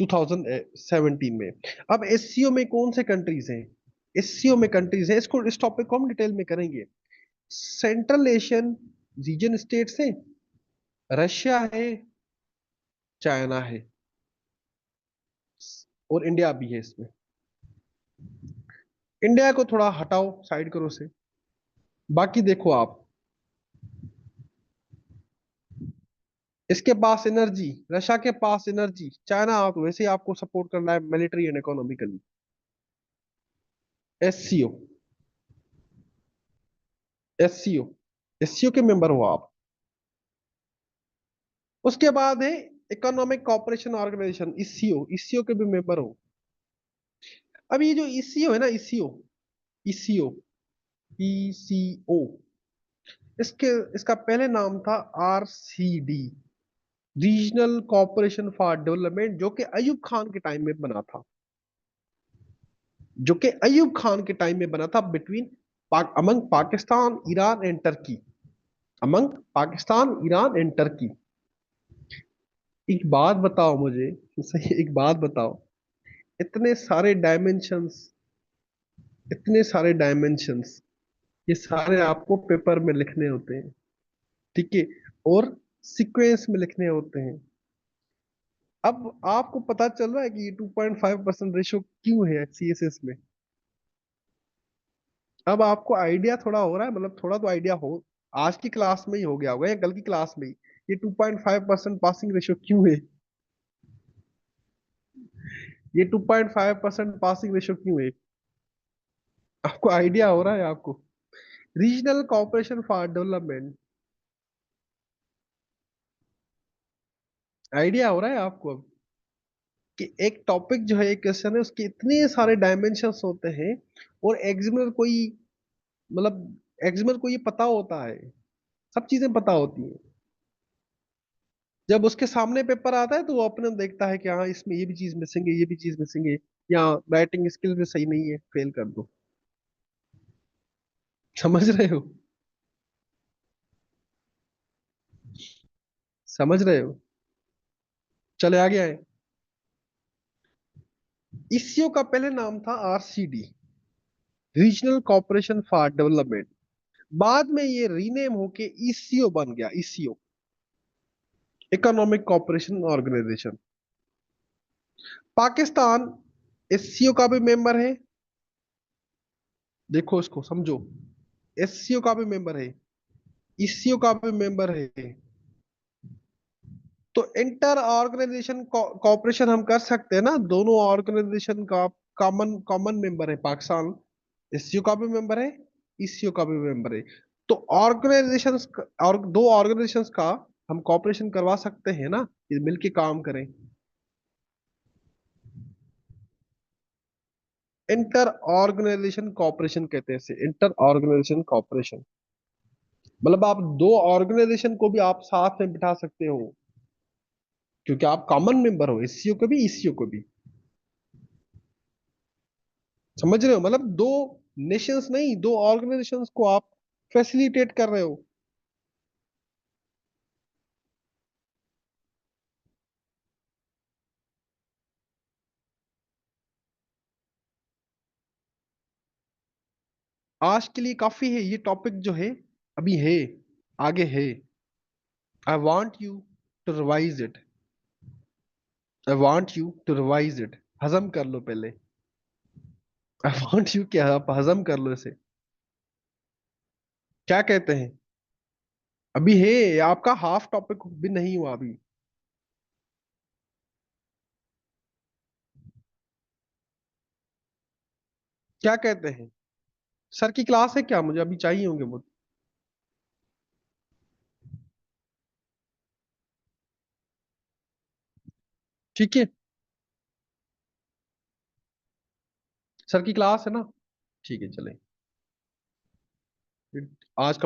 2017 में। अब एससीओ में कौन से कंट्रीज हैं? एससीओ में कंट्रीज है, इसको, इस टॉपिक को हम डिटेल में करेंगे। सेंट्रल एशियन रीजन स्टेट्स है, रशिया है, चाइना है, और इंडिया भी है इसमें। इंडिया को थोड़ा हटाओ, साइड करो से। बाकी देखो आप, इसके पास एनर्जी, रशिया के पास एनर्जी, चाइना आप वैसे ही आपको सपोर्ट करना है military and economically. SCO, SCO, SCO के मेंबर हो आप। उसके बाद है Economic Cooperation Organization, ECO, ECO के भी मेंबर हो। अब ये जो ईसीओ है ना, ईसीओ, ईसीओ, ईसीओ, इसके, इसका पहले नाम था RCD, Regional Cooperation for development, जो कि अयूब खान के टाइम में बना था, जो कि अयूब खान के टाइम में बना था, between among Pakistan, Iran and Turkey, among Pakistan, Iran and Turkey. एक बात बताओ मुझे, सही, एक बात बताओ, इतने सारे डायमेंशंस, इतने सारे डायमेंशंस, ये सारे आपको पेपर में लिखने होते हैं, ठीक है, और सीक्वेंस में लिखने होते हैं। अब आपको पता चल रहा है कि ये 2.5% रेशो क्यों है सीएसएस में? अब आपको आइडिया थोड़ा हो रहा है, मतलब थोड़ा तो आइडिया हो, आज की क्लास में ही हो गया होगा या कल की क्लास में ही, ये 2.5% पासिंग रेशियो क्यों है? ये 2.5% पासिंग रेशियो क्यों है? आपको आइडिया हो रहा है आपको? Regional Cooperation for development, idea हो रहा है आपको अब कि एक टॉपिक जो है, एक क्वेश्चन है, उसके इतने सारे डायमेंशंस होते हैं, और एग्जामिनर कोई, मतलब एग्जामिनर को ये पता होता है, सब चीजें पता होती हैं। जब उसके सामने पेपर आता है तो वो अपने देखता है कि हाँ इसमें ये भी चीज मिसिंग है, ये भी चीज मिसिंग है, या राइटिंग स्किल भी सही नहीं है, फेल कर दो। समझ रहे हो? समझ रहे हो? चले आ गया है। ईसीओ का पहले नाम था RCD, Regional Cooperation for Development. बाद में ये रीनेम होके ईसीओ बन गया, ECO. Economic Cooperation Organization. Pakistan SCO का भी मेंबर है। देखो इसको समझो, एससीओ का भी मेंबर है, ईसीओ का भी मेंबर है। तो इंटर ऑर्गेनाइजेशन कॉपरेशन हम कर सकते हैं ना, दोनों ऑर्गेनाइजेशन का कॉमन कॉमन मेंबर है पाकिस्तान। एससीओ का भी मेंबर है, ईसीओ का भी मेंबर है। तो ऑर्गेनाइजेशंस और दो ऑर्गेनाइजेशंस का हम कॉपरेशन करवा सकते हैं ना, ये मिलके काम करें। इंटर ऑर्गेनाइजेशन कॉपरेशन कहते हैं इसे, इंटर ऑर्गेनाइजेशन कॉपरेशन। मतलब आप दो ऑर्गेनाइजेशन को भी आप साथ में बिठा सकते हो, क्योंकि आप कॉमन मेंबर हो, एससीओ को भी ईसीओ को भी। समझ रहे हो, मतलब दो नेशंस नहीं, दो ऑर्गेनाइजेशंस को आप फैसिलिटेट कर रहे हो। आज के लिए काफी है ये टॉपिक जो है, अभी है, आगे है। I want you to revise it, I want you to revise it. हजम कर लो पहले। आई वॉन्ट यू, क्या आप हजम कर लो इसे। क्या कहते हैं? अभी है, आपका हाफ टॉपिक भी नहीं हुआ अभी। क्या कहते हैं? सर की क्लास है क्या? मुझे अभी चाहिए होंगे वो। ठीक है, सर की क्लास है ना। ठीक है चलें। फिर आज का